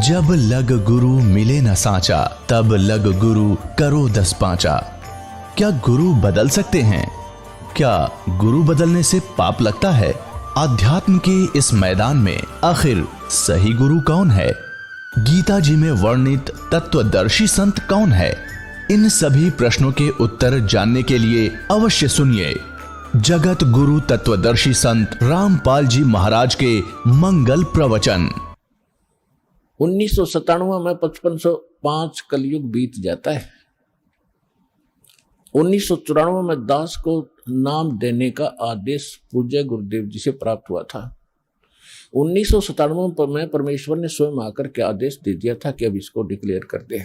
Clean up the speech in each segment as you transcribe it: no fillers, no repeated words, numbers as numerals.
जब लग गुरु मिले न सांचा, तब लग गुरु करो 10 पांचा। क्या गुरु बदल सकते हैं? क्या गुरु बदलने से पाप लगता है? आध्यात्म के इस मैदान में आखिर सही गुरु कौन है? गीता जी में वर्णित तत्वदर्शी संत कौन है? इन सभी प्रश्नों के उत्तर जानने के लिए अवश्य सुनिए जगत गुरु तत्वदर्शी संत रामपाल जी महाराज के मंगल प्रवचन। 1997 में 5505 कलयुग बीत जाता है। 1994 में दास को नाम देने का आदेश पूज्य गुरुदेव जी से प्राप्त हुआ था। 1997 में परमेश्वर ने स्वयं आकर के आदेश दे दिया था कि अब इसको डिक्लेयर कर दे।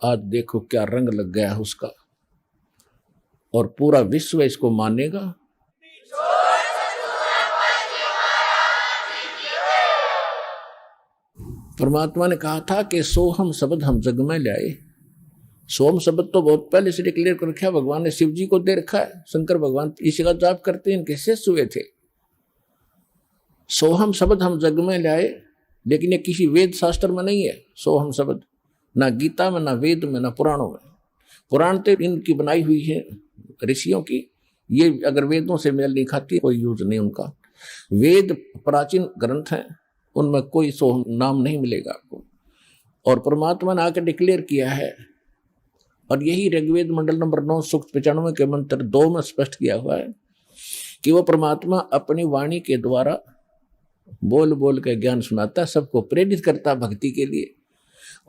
आज देखो क्या रंग लग गया है उसका, और पूरा विश्व इसको मानेगा। परमात्मा ने कहा था कि सोहम शब्द हम जग में लाए। सोहम शब्द तो बहुत पहले से डिक्लेयर कर रखा है, भगवान ने शिव जी को दे रखा है। शंकर भगवान इसी का जाप करते हैं, इनके शिष्य हुए थे। सोहम शब्द हम जग में लाए, लेकिन ये किसी वेद शास्त्र में नहीं है। सोहम शब्द ना गीता में, ना वेद में, ना पुराणों में। पुराण तो इनकी बनाई हुई है ऋषियों की, ये अगर वेदों से मेल नहीं खाती कोई यूज नहीं उनका। वेद प्राचीन ग्रंथ हैं, उनमें कोई सोहम नाम नहीं मिलेगा आपको। और परमात्मा ने आकर डिक्लेयर किया है, और यही ऋग्वेद मंडल नंबर 9 सूक्त 95 के मंत्र 2 में स्पष्ट किया हुआ है कि वो परमात्मा अपनी वाणी के द्वारा बोल बोल के ज्ञान सुनाता है, सबको प्रेरित करता भक्ति के लिए,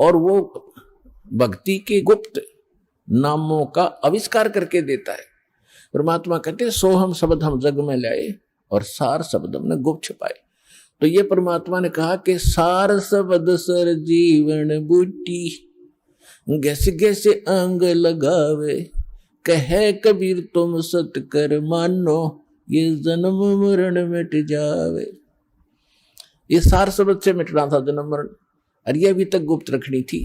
और वो भक्ति के गुप्त नामों का आविष्कार करके देता है। परमात्मा कहते हैं सोहम शब्द हम जग में लाए, और सार शब्द हमने गुप्त छुपाए। तो ये परमात्मा ने कहा कि सार शब्द सर जीवन बूटी, गैसे गैसे अंग लगावे, कहे कबीर तुम सत कर मानो, ये जन्म मरण मिट जावे। ये सार शब्द से मिटना था जन्म मरण, और ये अभी तक गुप्त रखनी थी।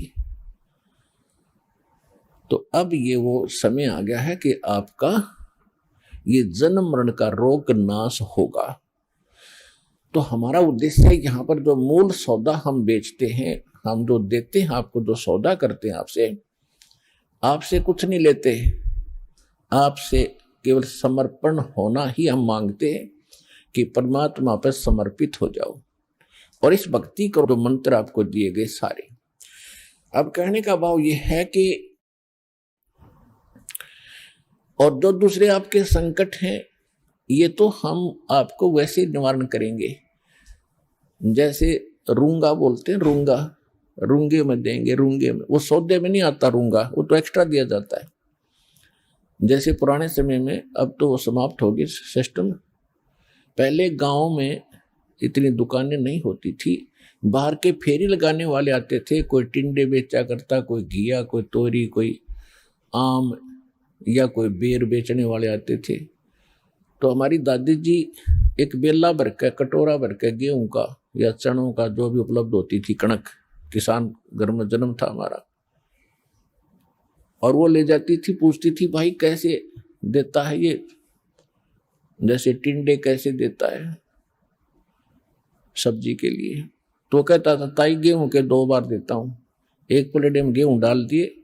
तो अब ये वो समय आ गया है कि आपका ये जन्म मरण का रोग नाश होगा। तो हमारा उद्देश्य है, यहाँ पर जो मूल सौदा हम बेचते हैं, हम जो देते हैं आपको, जो सौदा करते हैं आपसे कुछ नहीं लेते, आपसे केवल समर्पण होना ही हम मांगते हैं कि परमात्मा पर समर्पित हो जाओ। और इस भक्ति को जो मंत्र आपको दिए गए सारे, अब कहने का भाव ये है कि और जो दूसरे आपके संकट हैं, ये तो हम आपको वैसे निवारण करेंगे। जैसे रूंगा बोलते हैं, रूंगा रूंगे में देंगे, रूंगे में, वो सौदे में नहीं आता रूंगा, वो तो एक्स्ट्रा दिया जाता है। जैसे पुराने समय में, अब तो वो समाप्त हो गई सिस्टम। पहले गांव में इतनी दुकानें नहीं होती थी, बाहर के फेरी लगाने वाले आते थे, कोई टिंडे बेचा करता, कोई घिया, कोई तोरी, कोई आम, या कोई बेर बेचने वाले आते थे। तो हमारी दादी जी एक बेला भर के, कटोरा भर के गेहूं का या चनों का, जो भी उपलब्ध होती थी, कणक, किसान घर में जन्म था हमारा, और वो ले जाती थी, पूछती थी भाई कैसे देता है ये, जैसे टिंडे कैसे देता है सब्जी के लिए। तो कहता था ताई गेहूं के 2 बार देता हूं। एक प्लेट में गेहूं डाल दिए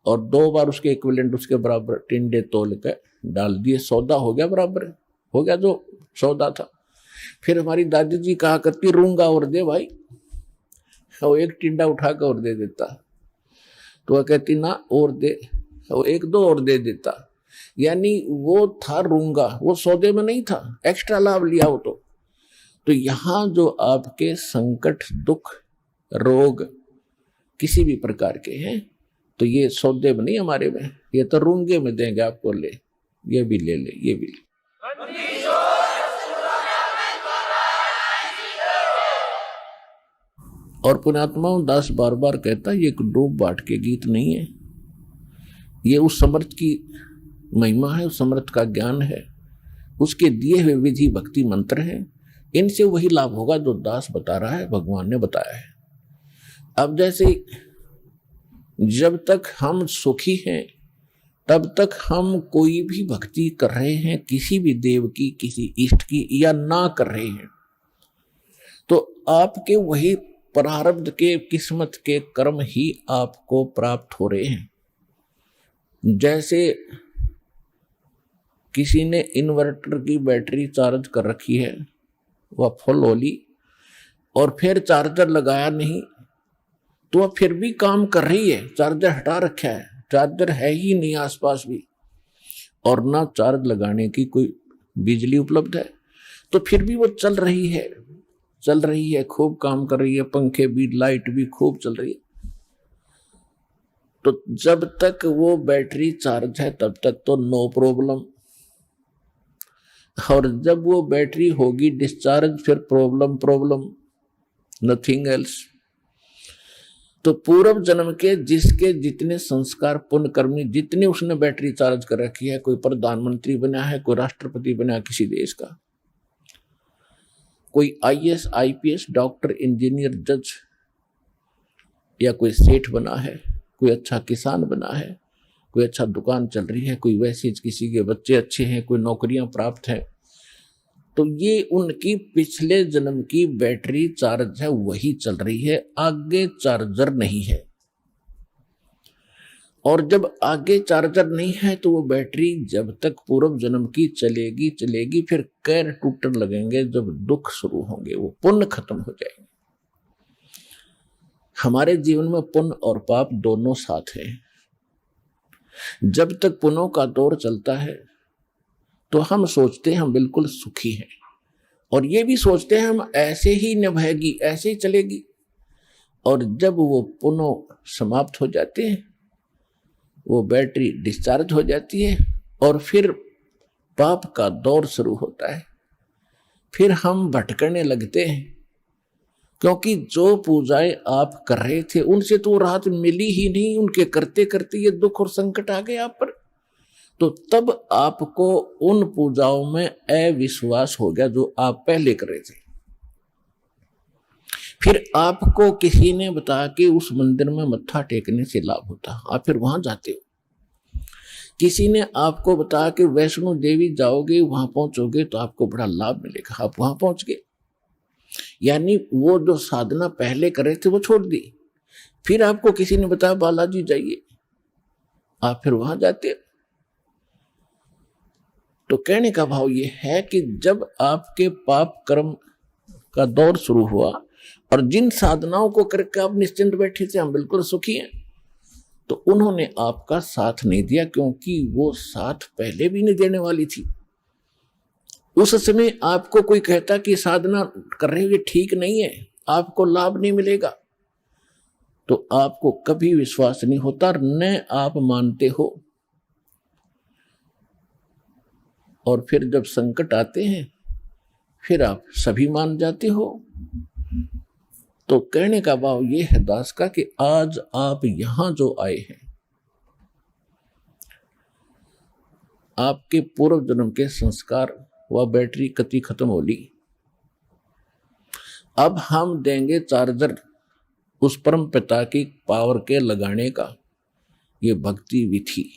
और 2 बार उसके इक्विवेलेंट, उसके बराबर टिंडे तोल के डाल दिए, सौदा हो गया, बराबर हो गया जो सौदा था। फिर हमारी दादी जी कहा करती रूंगा और दे भाई, वो एक टिंडा उठा कर और दे देता। तो वह कहती ना और दे, वो 1-2 और दे देता। यानी वो था रूंगा, वो सौदे में नहीं था, एक्स्ट्रा लाभ लिया हो। तो यहाँ जो आपके संकट, दुख, रोग किसी भी प्रकार के हैं, तो ये सौदे में नहीं हमारे में, ये तो रूंगे में देंगे आपको। ले, ये भी ले ले, ये भी ले। और पुण्यात्मा दास बार बार कहता है, ये डूब बाट के गीत नहीं है, ये उस समर्थ की महिमा है, उस समर्थ का ज्ञान है, उसके दिए हुए विधि भक्ति मंत्र हैं। इनसे वही लाभ होगा जो दास बता रहा है, भगवान ने बताया है। अब जैसे जब तक हम सुखी हैं, तब तक हम कोई भी भक्ति कर रहे हैं, किसी भी देव की, किसी इष्ट की, या ना कर रहे हैं, तो आपके वही प्रारब्ध के, किस्मत के कर्म ही आपको प्राप्त हो रहे हैं। जैसे किसी ने इन्वर्टर की बैटरी चार्ज कर रखी है, वह फुल हो ली और फिर चार्जर लगाया नहीं, तो वह फिर भी काम कर रही है। चार्जर हटा रखा है, चार्जर है ही नहीं आसपास भी, और ना चार्ज लगाने की कोई बिजली उपलब्ध है, तो फिर भी वो चल रही है, खूब काम कर रही है, पंखे भी, लाइट भी खूब चल रही है। तो जब तक वो बैटरी चार्ज है तब तक तो नो प्रॉब्लम, और जब वो बैटरी होगी डिस्चार्ज फिर प्रॉब्लम, नथिंग एल्स। तो पूर्व जन्म के जिसके जितने संस्कार पुण्यकर्मी, जितने उसने बैटरी चार्ज कर रखी है, कोई प्रधानमंत्री बना है, कोई राष्ट्रपति बना है किसी देश का, कोई IAS IPS डॉक्टर इंजीनियर जज, या कोई सेठ बना है, कोई अच्छा किसान बना है, कोई अच्छा दुकान चल रही है, कोई वैसे किसी के बच्चे अच्छे हैं, कोई नौकरियां प्राप्त है, तो ये उनकी पिछले जन्म की बैटरी चार्ज है, वही चल रही है, आगे चार्जर नहीं है। और जब आगे चार्जर नहीं है तो वो बैटरी जब तक पूर्व जन्म की चलेगी, फिर कैर टूटने लगेंगे, जब दुख शुरू होंगे, वो पुण्य खत्म हो जाएंगे। हमारे जीवन में पुण्य और पाप दोनों साथ हैं। जब तक पुण्यों का दौर चलता है तो हम सोचते हैं हम बिल्कुल सुखी हैं, और ये भी सोचते हैं हम ऐसे ही निभाएगी, ऐसे ही चलेगी। और जब वो पुण्य समाप्त हो जाते हैं, वो बैटरी डिस्चार्ज हो जाती है, और फिर पाप का दौर शुरू होता है। फिर हम भटकने लगते हैं, क्योंकि जो पूजाएं आप कर रहे थे उनसे तो राहत मिली ही नहीं, उनके करते करते ये दुख और संकट आ गए आप पर। तो तब आपको उन पूजाओं में अविश्वास हो गया जो आप पहले कर रहे थे। फिर आपको किसी ने बताया कि उस मंदिर में मत्था टेकने से लाभ होता, आप फिर वहां जाते हो। किसी ने आपको बताया कि वैष्णो देवी जाओगे, वहां पहुंचोगे तो आपको बड़ा लाभ मिलेगा, आप वहां पहुंच गए। यानी वो जो साधना पहले कर रहे थे वो छोड़ दी। फिर आपको किसी ने बताया बालाजी जाइए, आप फिर वहां जाते। तो कहने का भाव ये है कि जब आपके पाप कर्म का दौर शुरू हुआ और जिन साधनाओं को करके आप निश्चिंत बैठे थे, हम बिल्कुल सुखी हैं, तो उन्होंने आपका साथ नहीं दिया, क्योंकि वो साथ पहले भी नहीं देने वाली थी। उस समय आपको कोई कहता कि साधना कर रहे हो ठीक नहीं है, आपको लाभ नहीं मिलेगा, तो आपको कभी विश्वास नहीं होता, न आप मानते हो। और फिर जब संकट आते हैं फिर आप सभी मान जाते हो। तो कहने का भाव ये है दास का कि आज आप यहां जो आए हैं, आपके पूर्व जन्म के संस्कार व बैटरी कति खत्म हो ली। अब हम देंगे चार्जर उस परम पिता की पावर के लगाने का, ये भक्ति विधि।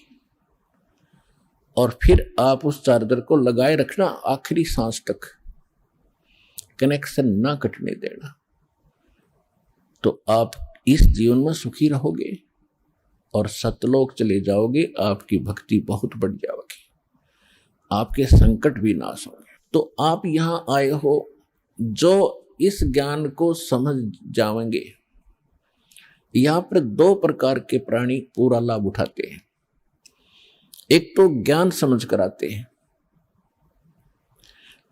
और फिर आप उस चार्जर को लगाए रखना आखिरी सांस तक, कनेक्शन ना कटने देना, तो आप इस जीवन में सुखी रहोगे और सतलोक चले जाओगे। आपकी भक्ति बहुत बढ़ जाएगी, आपके संकट भी नाश होंगे। तो आप यहां आए हो जो इस ज्ञान को समझ जाएंगे। यहां पर दो प्रकार के प्राणी पूरा लाभ उठाते हैं। एक तो ज्ञान समझ कर आते हैं,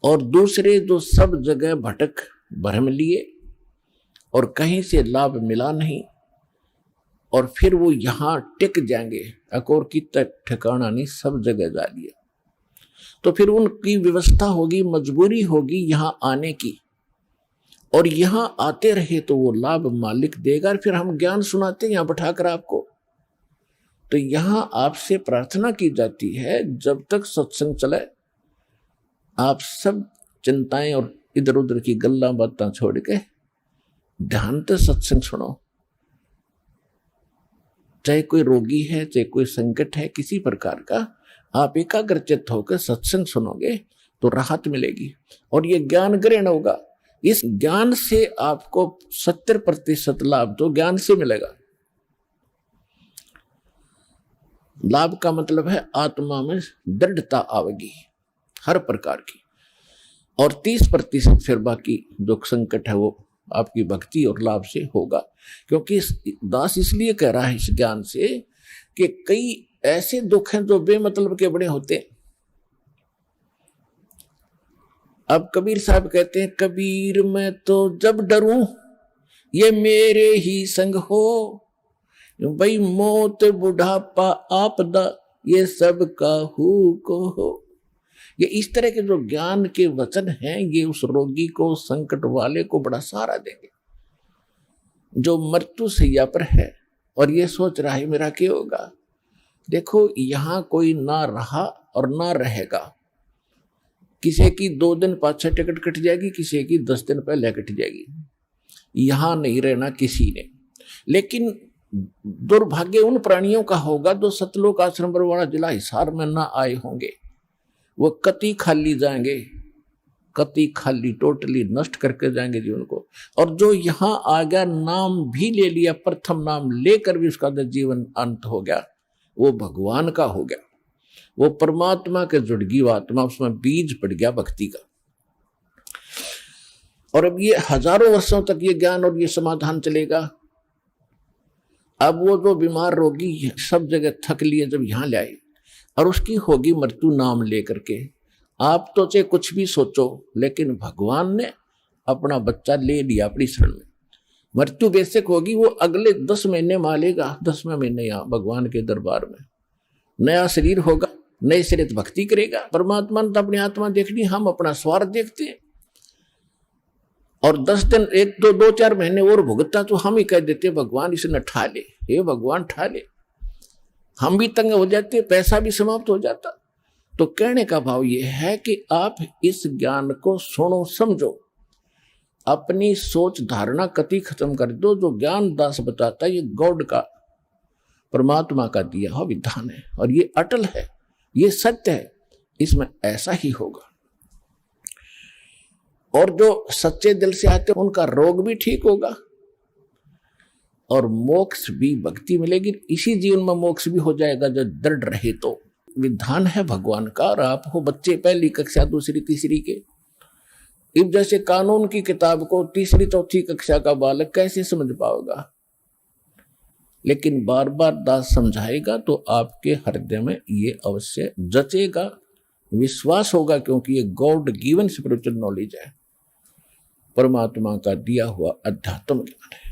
और दूसरे जो सब जगह भटक भरम लिए और कहीं से लाभ मिला नहीं, और फिर वो यहां टिक जाएंगे, अकोर की तक ठिकाना नहीं, सब जगह जा लिया। तो फिर उनकी व्यवस्था होगी, मजबूरी होगी यहां आने की, और यहां आते रहे तो वो लाभ मालिक देगा। फिर हम ज्ञान सुनाते हैं यहां बैठाकर आपको। तो यहां आपसे प्रार्थना की जाती है, जब तक सत्संग चले आप सब चिंताएं और इधर उधर की गल्ला बातें छोड़ के ध्यान से सत्संग सुनो। चाहे कोई रोगी है, चाहे कोई संकट है किसी प्रकार का, आप एकाग्रचित्त होकर सत्संग सुनोगे तो राहत मिलेगी, और ये ज्ञान ग्रहण होगा। इस ज्ञान से आपको 70% लाभ तो ज्ञान से मिलेगा। लाभ का मतलब है आत्मा में दृढ़ता आवेगी हर प्रकार की, और 30% फिर बाकी जो संकट है वो आपकी भक्ति और लाभ से होगा। क्योंकि दास इसलिए कह रहा है इस ज्ञान से कि कई ऐसे दुख हैं जो बेमतलब के बड़े होते हैं। अब कबीर साहब कहते हैं, कबीर मैं तो जब डरूं ये मेरे ही संग हो, भाई मौत बुढ़ापा आपदा ये सब काहू को हो। ये इस तरह के जो ज्ञान के वचन हैं ये उस रोगी को, संकट वाले को बड़ा सहारा देंगे जो मृत्यु सैया पर है और ये सोच रहा है मेरा क्या होगा। देखो यहां कोई ना रहा और ना रहेगा। किसी की 2 दिन पाछे टिकट कट जाएगी, किसी की 10 दिन पहले कट जाएगी। यहां नहीं रहना किसी ने। लेकिन दुर्भाग्य उन प्राणियों का होगा जो सतलोक आश्रम बरवाड़ा जिला हिसार में ना आए होंगे। वो कति खाली जाएंगे, कति खाली, टोटली नष्ट करके जाएंगे जीवन को। और जो यहां आ गया, नाम भी ले लिया, प्रथम नाम लेकर भी उसका जीवन अंत हो गया, वो भगवान का हो गया, वो परमात्मा के जुड़ गई आत्मा, उसमें बीज पड़ गया भक्ति का। और अब ये हजारों वर्षों तक ये ज्ञान और ये समाधान चलेगा। अब वो जो बीमार रोगी है सब जगह थक लिए जब यहां लाए और उसकी होगी मृत्यु नाम लेकर के, आप तो चाहे कुछ भी सोचो लेकिन भगवान ने अपना बच्चा ले लिया अपनी शरण में। मृत्यु बेशक होगी, वो अगले 10 महीने मालेगा, 10वें महीने यहाँ भगवान के दरबार में नया शरीर होगा, नए शरीर भक्ति करेगा। परमात्मा ने तो अपनी आत्मा देखनी, हम अपना स्वार्थ देखते हैं। और 10 दिन, 1 2 4 महीने और भुगता तो हम ही कह देते भगवान इसने ठा ले, हे भगवान ठा ले। हम भी तंग हो जाते, पैसा भी समाप्त हो जाता। तो कहने का भाव यह है कि आप इस ज्ञान को सुनो, समझो, अपनी सोच धारणा कति खत्म कर दो। जो ज्ञान दास बताता है ये गॉड का, परमात्मा का दिया हुआ विधान है और ये अटल है, ये सत्य है, इसमें ऐसा ही होगा। और जो सच्चे दिल से आते हैं उनका रोग भी ठीक होगा और मोक्ष भी, भक्ति मिलेगी। इसी जीवन में मोक्ष भी हो जाएगा जो दृढ़ रहे तो। विधान है भगवान का। और आप हो बच्चे पहली कक्षा, दूसरी, तीसरी के, इब जैसे कानून की किताब को तीसरी चौथी कक्षा का बालक कैसे समझ पाएगा। लेकिन बार बार दास समझाएगा तो आपके हृदय में ये अवश्य जचेगा, विश्वास होगा, क्योंकि ये गॉड गिवन स्पिरिचुअल नॉलेज है, परमात्मा का दिया हुआ अध्यात्म ज्ञान है।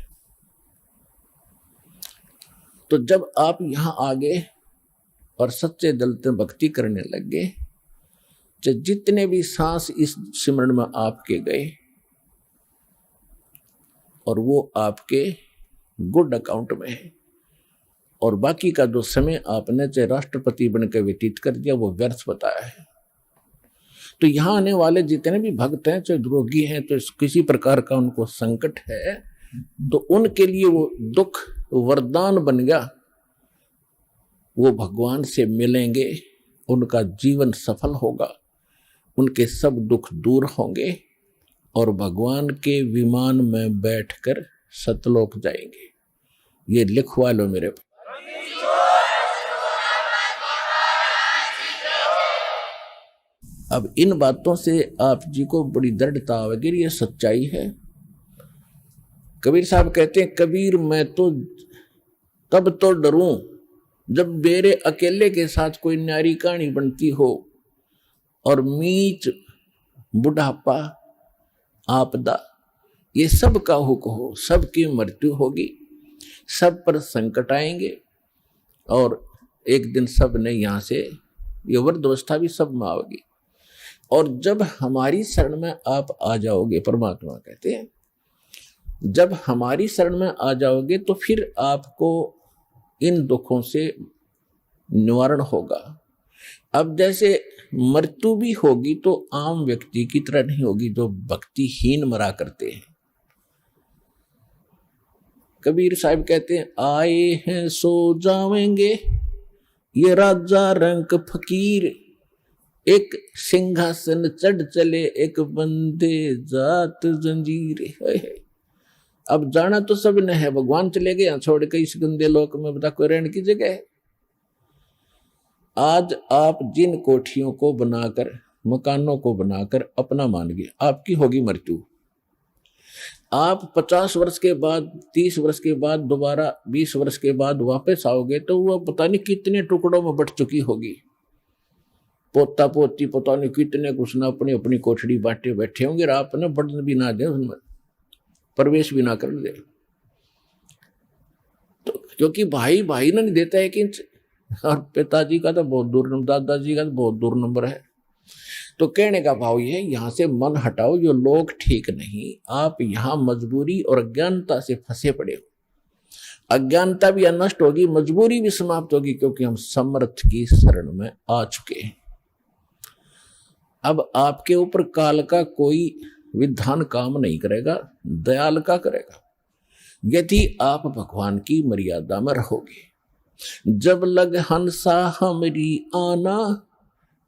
तो जब आप यहां आ गए और सच्चे दिल से भक्ति करने लग गए, जितने भी सांस इस सिमरन में आपके गए और वो आपके गुड अकाउंट में है, और बाकी का जो समय आपने चाहे राष्ट्रपति बनकर व्यतीत कर दिया वो व्यर्थ बताया है। तो यहां आने वाले जितने भी भक्त हैं, चाहे रोगी हैं, तो किसी प्रकार का उनको संकट है, तो उनके लिए वो दुख वरदान बन गया। वो भगवान से मिलेंगे, उनका जीवन सफल होगा, उनके सब दुख दूर होंगे और भगवान के विमान में बैठकर सतलोक जाएंगे। ये लिखवा लो मेरे। अब इन बातों से आप जी को बड़ी दृढ़ता आवेगी, ये सच्चाई है। कबीर साहब कहते हैं, कबीर मैं तो तब तो डरूं जब मेरे अकेले के साथ कोई न्यारी कहानी बनती हो और मीच बुढ़ापा आपदा ये सब का हुक हो, सबकी मृत्यु होगी, सब पर संकट आएंगे और एक दिन सब ने यहाँ से ये वृद्धावस्था भी सब में आएगी। और जब हमारी शरण में आप आ जाओगे, परमात्मा कहते हैं जब हमारी शरण में आ जाओगे तो फिर आपको इन दुखों से निवारण होगा। अब जैसे मृत्यु भी होगी तो आम व्यक्ति की तरह नहीं होगी जो भक्तिहीन मरा करते हैं। कबीर साहब कहते हैं, आए हैं सो जावेंगे ये राजा रंक फकीर, एक सिंहासन चढ़ चले एक बंदे जात जंजीर। अब जाना तो सब ने है, भगवान चले गए यहाँ छोड़ के इस गंदे लोक में, बता कोई रहने की जगह है। आज आप जिन कोठियों को बनाकर, मकानों को बनाकर अपना मान गए, आपकी होगी मृत्यु। आप 50 वर्ष के बाद, 30 वर्ष के बाद, दोबारा 20 वर्ष के बाद वापस आओगे तो वह पता नहीं कितने टुकड़ों में बट चुकी होगी। पोता पोती पता नहीं कितने कुछ ना अपनी अपनी कोठड़ी बांटे बैठे होंगे, और आपने बढ़न भी ना दे, उनमें प्रवेश भी ना कर दे। तो क्योंकि भाई भाई ना नहीं देता है कि, और पिताजी का तो बहुत दूर नंबर, दादाजी का तो बहुत दूर नंबर है। तो कहने का भाव ये है, यहां से मन हटाओ, जो लोग ठीक नहीं, आप यहां मजबूरी और अज्ञानता से फंसे पड़े हो। अज्ञानता भी नष्ट होगी, मजबूरी भी समाप्त होगी, क्योंकि हम समर्थ की शरण में आ चुके हैं। अब आपके ऊपर काल का कोई विधान काम नहीं करेगा, दयाल का करेगा, यदि आप भगवान की मर्यादा में रहोगे। जब लग हंसा हमरी आना,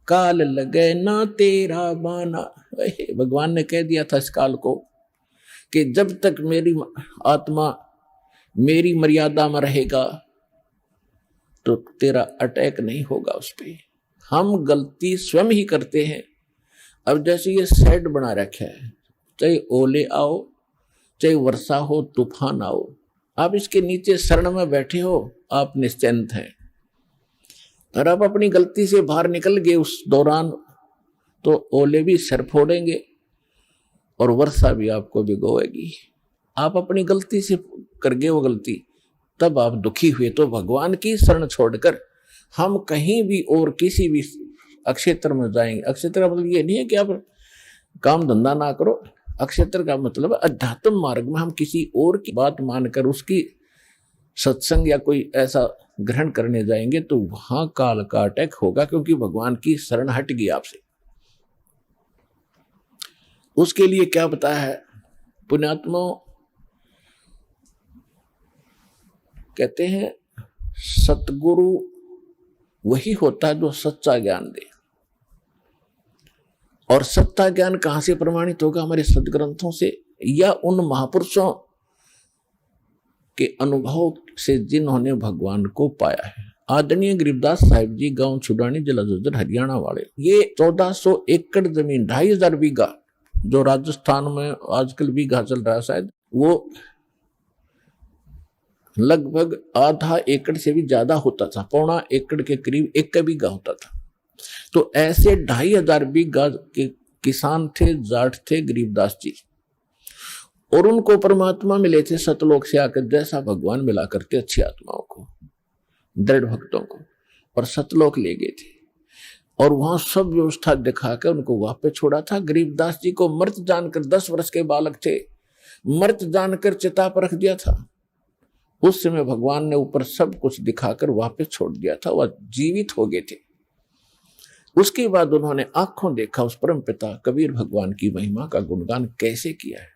काल लगे ना तेरा बाना। भगवान ने कह दिया था इस काल को कि जब तक मेरी आत्मा मेरी मर्यादा में रहेगा तो तेरा अटैक नहीं होगा उस पर। हम गलती स्वयं ही करते हैं। अब जैसे ये शेड बना रखा है, चाहे ओले आओ, चाहे वर्षा हो, तूफान आओ, आप इसके नीचे शरण में बैठे हो, आप निश्चिंत हैं। और आप अपनी गलती से बाहर निकल गए उस दौरान, तो ओले भी सर फोड़ेंगे और वर्षा भी आपको भिगोएगी। आप अपनी गलती से कर गए वो गलती, तब आप दुखी हुए। तो भगवान की शरण छोड़कर हम कहीं भी और किसी भी अक्षेत्र में जाएंगे। अक्षेत्र का मतलब ये नहीं है कि आप काम धंधा ना करो। अक्षेत्र का मतलब अध्यात्म मार्ग में हम किसी और की बात मानकर उसकी सत्संग या कोई ऐसा ग्रहण करने जाएंगे तो वहां काल का अटैक होगा, क्योंकि भगवान की शरण हट गई आपसे। उसके लिए क्या बताया है पुण्यात्मा? कहते हैं सतगुरु वही होता है जो सच्चा ज्ञान दे। और सच्चा ज्ञान कहां से प्रमाणित होगा? हमारे सदग्रंथों से या उन महापुरुषों के अनुभव से जिन्होंने भगवान को पाया है। आदरणीय गरीबदास साहिब जी, गांव छुडानी, जिला झज्जर, हरियाणा वाले, ये 1400 एकड़ जमीन, 2500 बीघा, जो राजस्थान में आजकल बीघा चल रहा है शायद, वो लगभग आधा एकड़ से भी ज्यादा होता था, 1.25 एकड़ के करीब 1 बीघा होता था। तो ऐसे 2500 बीघा के किसान थे, जाट थे गरीबदास जी, और उनको परमात्मा मिले थे सतलोक से आकर, जैसा भगवान मिला करते अच्छी आत्माओं को, दृढ़ भक्तों को, और सतलोक ले गए थे। और वहां सब व्यवस्था दिखाकर उनको वापस छोड़ा था। गरीबदास जी को मृत जानकर, 10 वर्ष के बालक थे, मृत जानकर चिता पर रख दिया था। उस समय भगवान ने ऊपर सब कुछ दिखाकर वापस छोड़ दिया था, वह जीवित हो गए थे। उसके बाद उन्होंने आंखों देखा उस परम पिता कबीर भगवान की महिमा का गुणगान कैसे किया है।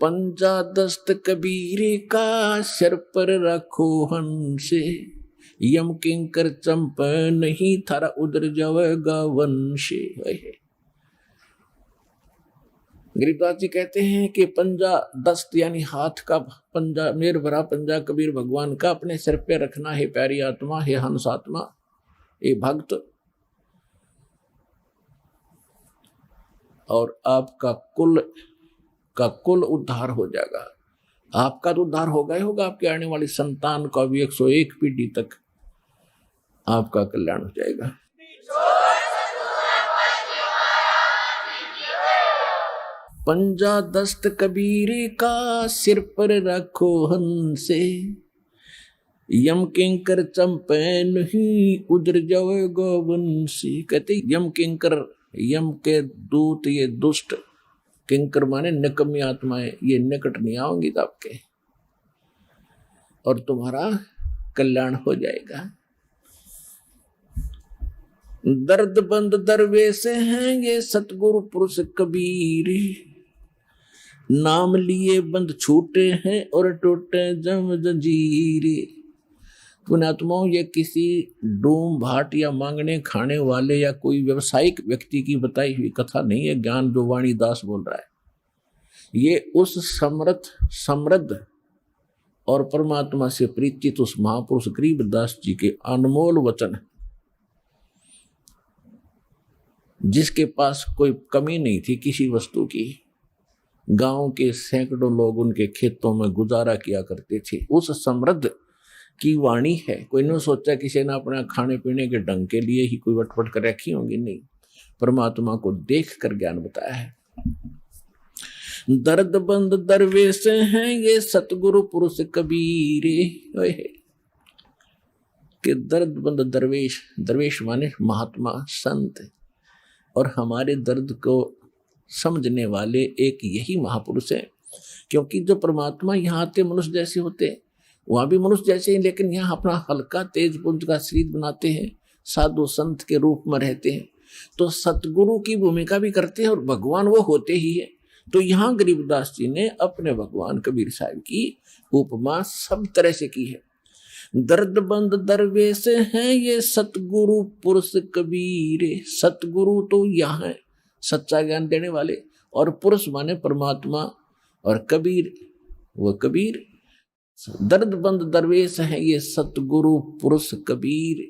पंजा दस्त कबीर का सिर पर रखो हंसे, यम किंकर चंप नहीं थारा उधर जावेगा वंशे। गरीबदास जी कहते हैं कि पंजा दस्त यानी हाथ का पंजा, मेर भरा पंजा कबीर भगवान का अपने सिर पे रखना है प्यारी आत्मा, हे हंस आत्मा, ये भक्त, और आपका कुल उद्धार हो जाएगा। आपका तो उद्धार होगा ही होगा, आपके आने वाली संतान का भी 101 पीढ़ी तक आपका कल्याण हो जाएगा। पंजा दस्त कबीर का सिर पर रखो हंसे, यम किंकर चंपे नहीं उधर जाएगा वंशी। कहते यम किंकर, यम के दूत, ये दुष्ट, किंकर माने निकम्मी आत्माएं, ये निकट नहीं आएंगी तो आपके, और तुम्हारा कल्याण हो जाएगा। दर्द बंद दरवेश हैं ये सतगुरु पुरुष कबीर, नाम लिए बंद छूटे हैं और टूटे जम जंजीर। पुण्यात्माओं, ये किसी डूम भाट या मांगने खाने वाले या कोई व्यवसायिक व्यक्ति की बताई हुई कथा नहीं है। ज्ञान जो वाणीदास बोल रहा है, ये उस समृद्ध और परमात्मा से प्रीतित उस महापुरुष गरीबदास जी के अनमोल वचन है, जिसके पास कोई कमी नहीं थी किसी वस्तु की। गांव के सैकड़ों लोग उनके खेतों में गुजारा किया करते थे। उस समृद्ध की वाणी है। कोई नहीं सोचा किसी ने अपना खाने पीने के ढंग के लिए ही कोई वटपट कर रखी होंगी, नहीं, परमात्मा को देख कर ज्ञान बताया है। दर्द बंद दरवेश हैं ये सतगुरु पुरुष कबीरे, कि दर्द बंद दरवेश, दरवेश माने महात्मा संत, और हमारे दर्द को समझने वाले एक यही महापुरुष है। क्योंकि जो परमात्मा यहाँ आते मनुष्य जैसे होते हैं, वहां भी मनुष्य जैसे ही, लेकिन यहाँ अपना हल्का तेज पुंज का शरीर बनाते हैं, साधु संत के रूप में रहते हैं, तो सतगुरु की भूमिका भी करते हैं और भगवान वो होते ही है। तो यहाँ गरीबदास जी ने अपने भगवान कबीर साहब की उपमा सब तरह से की है। दर्द बंद दरवेश हैं ये सतगुरु पुरुष कबीरे। सतगुरु तो यहाँ है, सच्चा ज्ञान देने वाले, और पुरुष माने परमात्मा, और कबीर वो कबीर। दर्द बंद दरवेश है ये सतगुरु पुरुष कबीर,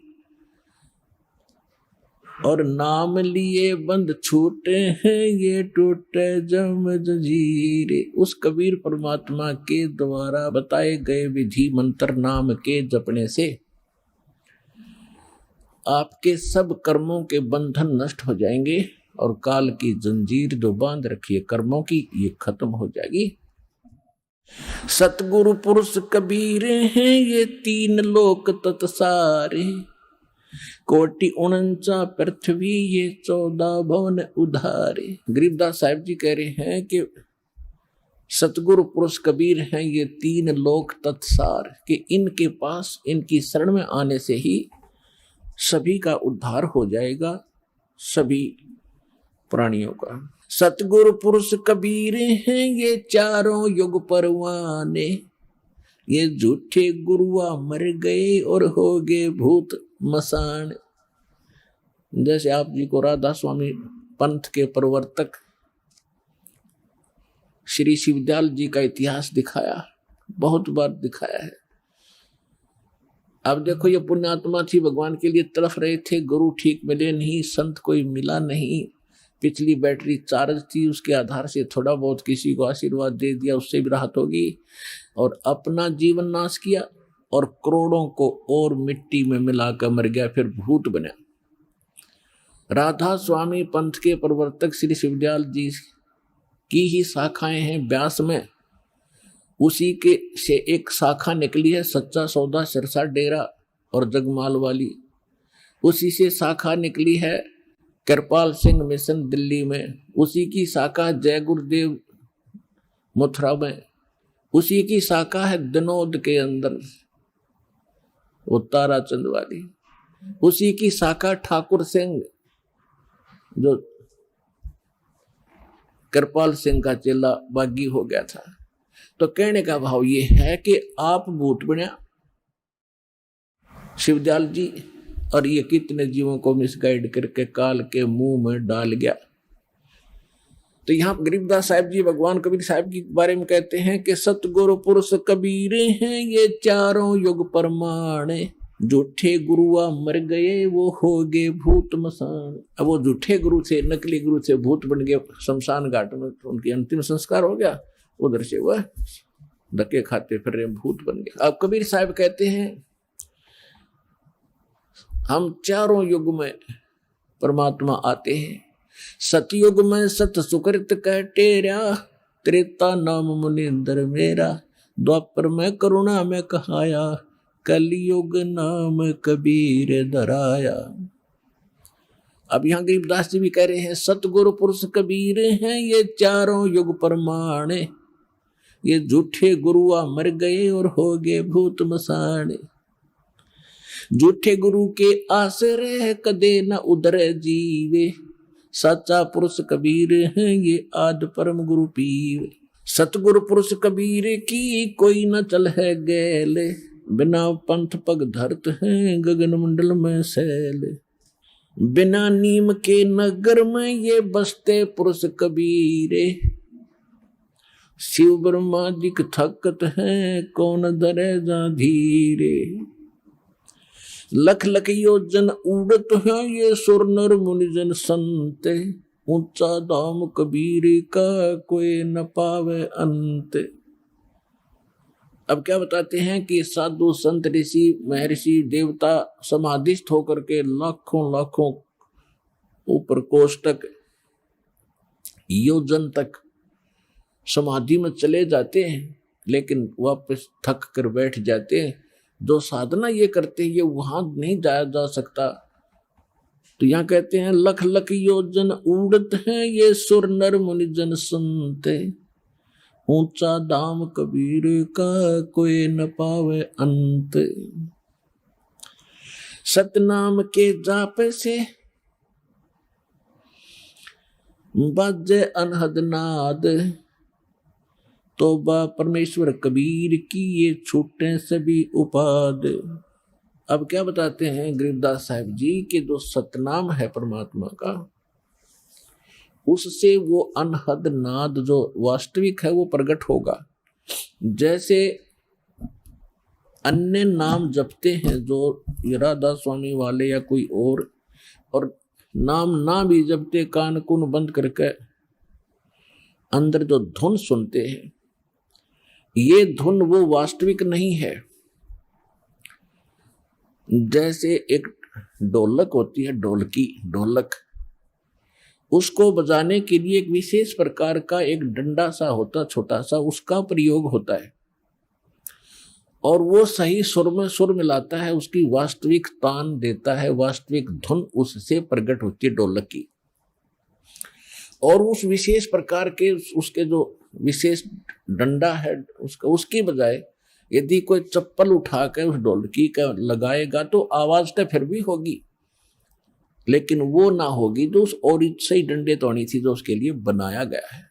और नाम लिए बंद छूटे हैं ये टूटे जम जंजीरे। उस कबीर परमात्मा के द्वारा बताए गए विधि मंत्र नाम के जपने से आपके सब कर्मों के बंधन नष्ट हो जाएंगे, और काल की जंजीर जो बांध रखी है कर्मों की, ये खत्म हो जाएगी। सतगुरु पुरुष कबीर हैं ये तीन लोक तत्सारे, कोटि 49 पृथ्वी ये 14 भवन उधारे। गरीबदास साहिब जी कह रहे हैं कि सतगुरु पुरुष कबीर हैं ये तीन लोक तत्सार, कि इनके पास, इनकी शरण में आने से ही सभी का उद्धार हो जाएगा, सभी प्राणियों का। सतगुरु पुरुष कबीर हैं ये चारों युग परवाने, ये झूठे गुरुआ मर गए और हो गए भूत मसान। जैसे आप जी को राधा स्वामी पंथ के प्रवर्तक श्री शिवदयाल जी का इतिहास दिखाया, बहुत बार दिखाया है। अब देखो, ये पुण्यात्मा थी, भगवान के लिए तड़फ रहे थे, गुरु ठीक मिले नहीं, संत कोई मिला नहीं, पिछली बैटरी चार्ज थी, उसके आधार से थोड़ा बहुत किसी को आशीर्वाद दे दिया, उससे भी राहत होगी, और अपना जीवन नाश किया और करोड़ों को और मिट्टी में मिलाकर मर गया, फिर भूत बना। राधा स्वामी पंथ के प्रवर्तक श्री शिवदयाल जी की ही शाखाएं हैं ब्यास में, उसी के से एक शाखा निकली है सच्चा सौदा सिरसा डेरा और जगमाल वाली, उसी से शाखा निकली है कृपाल सिंह मिशन दिल्ली में, उसी की शाखा जय गुरुदेव मथुरा में, उसी की शाखा है दिनोद के अंदर वो ताराचंद वाली, उसी की शाखा ठाकुर सिंह जो कृपाल सिंह का चेला बागी हो गया था। तो कहने का भाव ये है कि आप भूत बना शिवदयाल जी, और ये कितने जीवों को मिसगाइड करके काल के मुंह में डाल गया। तो यहाँ गरीबदास साहिब जी भगवान कबीर साहब के बारे में कहते हैं कि सतगुरु पुरुष कबीर हैं ये चारों युग परमाणे, झूठे गुरुआ मर गए वो हो गए भूत मसान। अब वो झूठे गुरु से, नकली गुरु से भूत बन गए शमशान घाट में, तो उनकी अंतिम संस्कार हो गया, उधर से वह धक्के खाते फिर रहे भूत बन गए। अब कबीर साहब कहते हैं हम चारों युग में परमात्मा आते हैं। सतयुग में सत सुकृत कह टेरा, त्रेता नाम मुनिंदर मेरा, द्वापर में करुणा में कहाया, कलयुग नाम कबीर धराया। अब यहाँ गरीबदास जी भी कह रहे हैं सतगुरु पुरुष कबीर हैं ये चारों युग परमाणे, ये झूठे गुरुआ मर गए और हो गए भूत मसाणे। झूठे गुरु के आश्रय कदे न उदर जीवे, सच्चा पुरुष कबीर है ये आद परम गुरु पीवे। सतगुरु पुरुष कबीर की कोई न चल है गैले, बिना पंथ पग धरत हैं गगन मंडल में सैल, बिना नीम के नगर में ये बसते पुरुष कबीरे, शिव ब्रह्मा जी थकत हैं कौन धरे जा धीरे, लख लख योजन उड़त है ये सुर नर मुनिजन संते, ऊंचा धाम कबीर का कोई न पावे अंत। अब क्या बताते हैं कि साधु संत ऋषि महर्षि देवता समाधिस्थ होकर के लाखों लाखों ऊपर कोष तक योजन तक समाधि में चले जाते हैं, लेकिन वापस थक कर बैठ जाते हैं। जो साधना ये करते हैं ये वहां नहीं जाया जा सकता। तो यहाँ कहते हैं लख लख योजन उड़त हैं ये सुर नर मुनिजन संते, ऊंचा धाम कबीर का कोई न पावे अंत। सतनाम के जाप से बाजे अनहद नाद, तोबा परमेश्वर कबीर की ये छूटे सभी उपाद। अब क्या बताते हैं गरीबदास साहिब जी के जो सतनाम है परमात्मा का, उससे वो अनहद नाद जो वास्तविक है वो प्रकट होगा। जैसे अन्य नाम जपते हैं जो राधा स्वामी वाले या कोई और नाम ना भी जपते, कान कुन बंद करके अंदर जो धुन सुनते हैं, ये धुन वो वास्तविक नहीं है। जैसे एक ढोलक होती है, ढोलक, उसको बजाने के लिए एक विशेष प्रकार का एक डंडा सा होता, छोटा सा, उसका प्रयोग होता है और वो सही सुर में सुर मिलाता है, उसकी वास्तविक तान देता है, वास्तविक धुन उससे प्रकट होती है ढोलक की। और उस विशेष प्रकार के उसके जो विशेष डंडा है उसकी बजाय यदि कोई चप्पल उठा कर उस ढोलकी का लगाएगा तो आवाज तो फिर भी होगी, लेकिन वो ना होगी जो उस और सही डंडे तोड़ी थी जो उसके लिए बनाया गया है।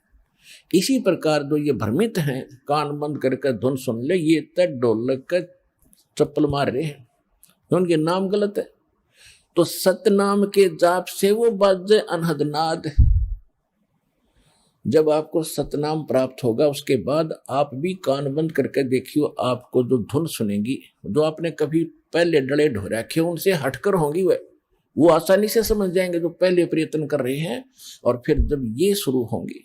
इसी प्रकार जो ये भ्रमित हैं, कान बंद करके धुन सुन ले, ये तक ढोलक का चप्पल मार रहे हैं, उनके नाम गलत है। तो सतनाम के जाप से वो बाजे अनहद नाद। जब आपको सतनाम प्राप्त होगा उसके बाद आप भी कान बंद करके देखियो, आपको जो धुन सुनेगी, जो आपने कभी पहले डले ढो रखे उनसे हटकर होंगी, वो आसानी से समझ जाएंगे जो पहले प्रयत्न कर रहे हैं। और फिर जब ये शुरू होंगी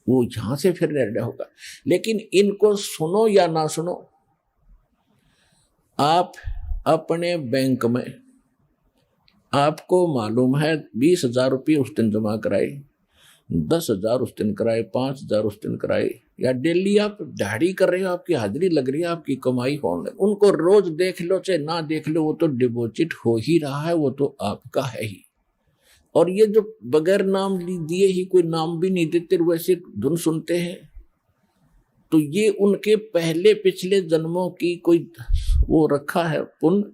वो यहां से फिर निर्णय होगा। लेकिन इनको सुनो या ना सुनो, आप अपने बैंक में आपको मालूम है 20,000 रुपये उस दिन जमा कराए, 10,000 उस दिन कराए, 5,000 उस दिन कराए, या डेली आप दिहाड़ी कर रहे हो, आपकी हाजिरी लग रही है, आपकी कमाई होने, उनको रोज देख लो चाहे ना देख लो, वो तो डिपॉजिट हो ही रहा है, वो तो आपका है ही। और ये जो बगैर नाम दिए ही, कोई नाम भी नहीं देते, वैसे धुन सुनते हैं, तो ये उनके पहले पिछले जन्मों की कोई वो रखा है पुण्य,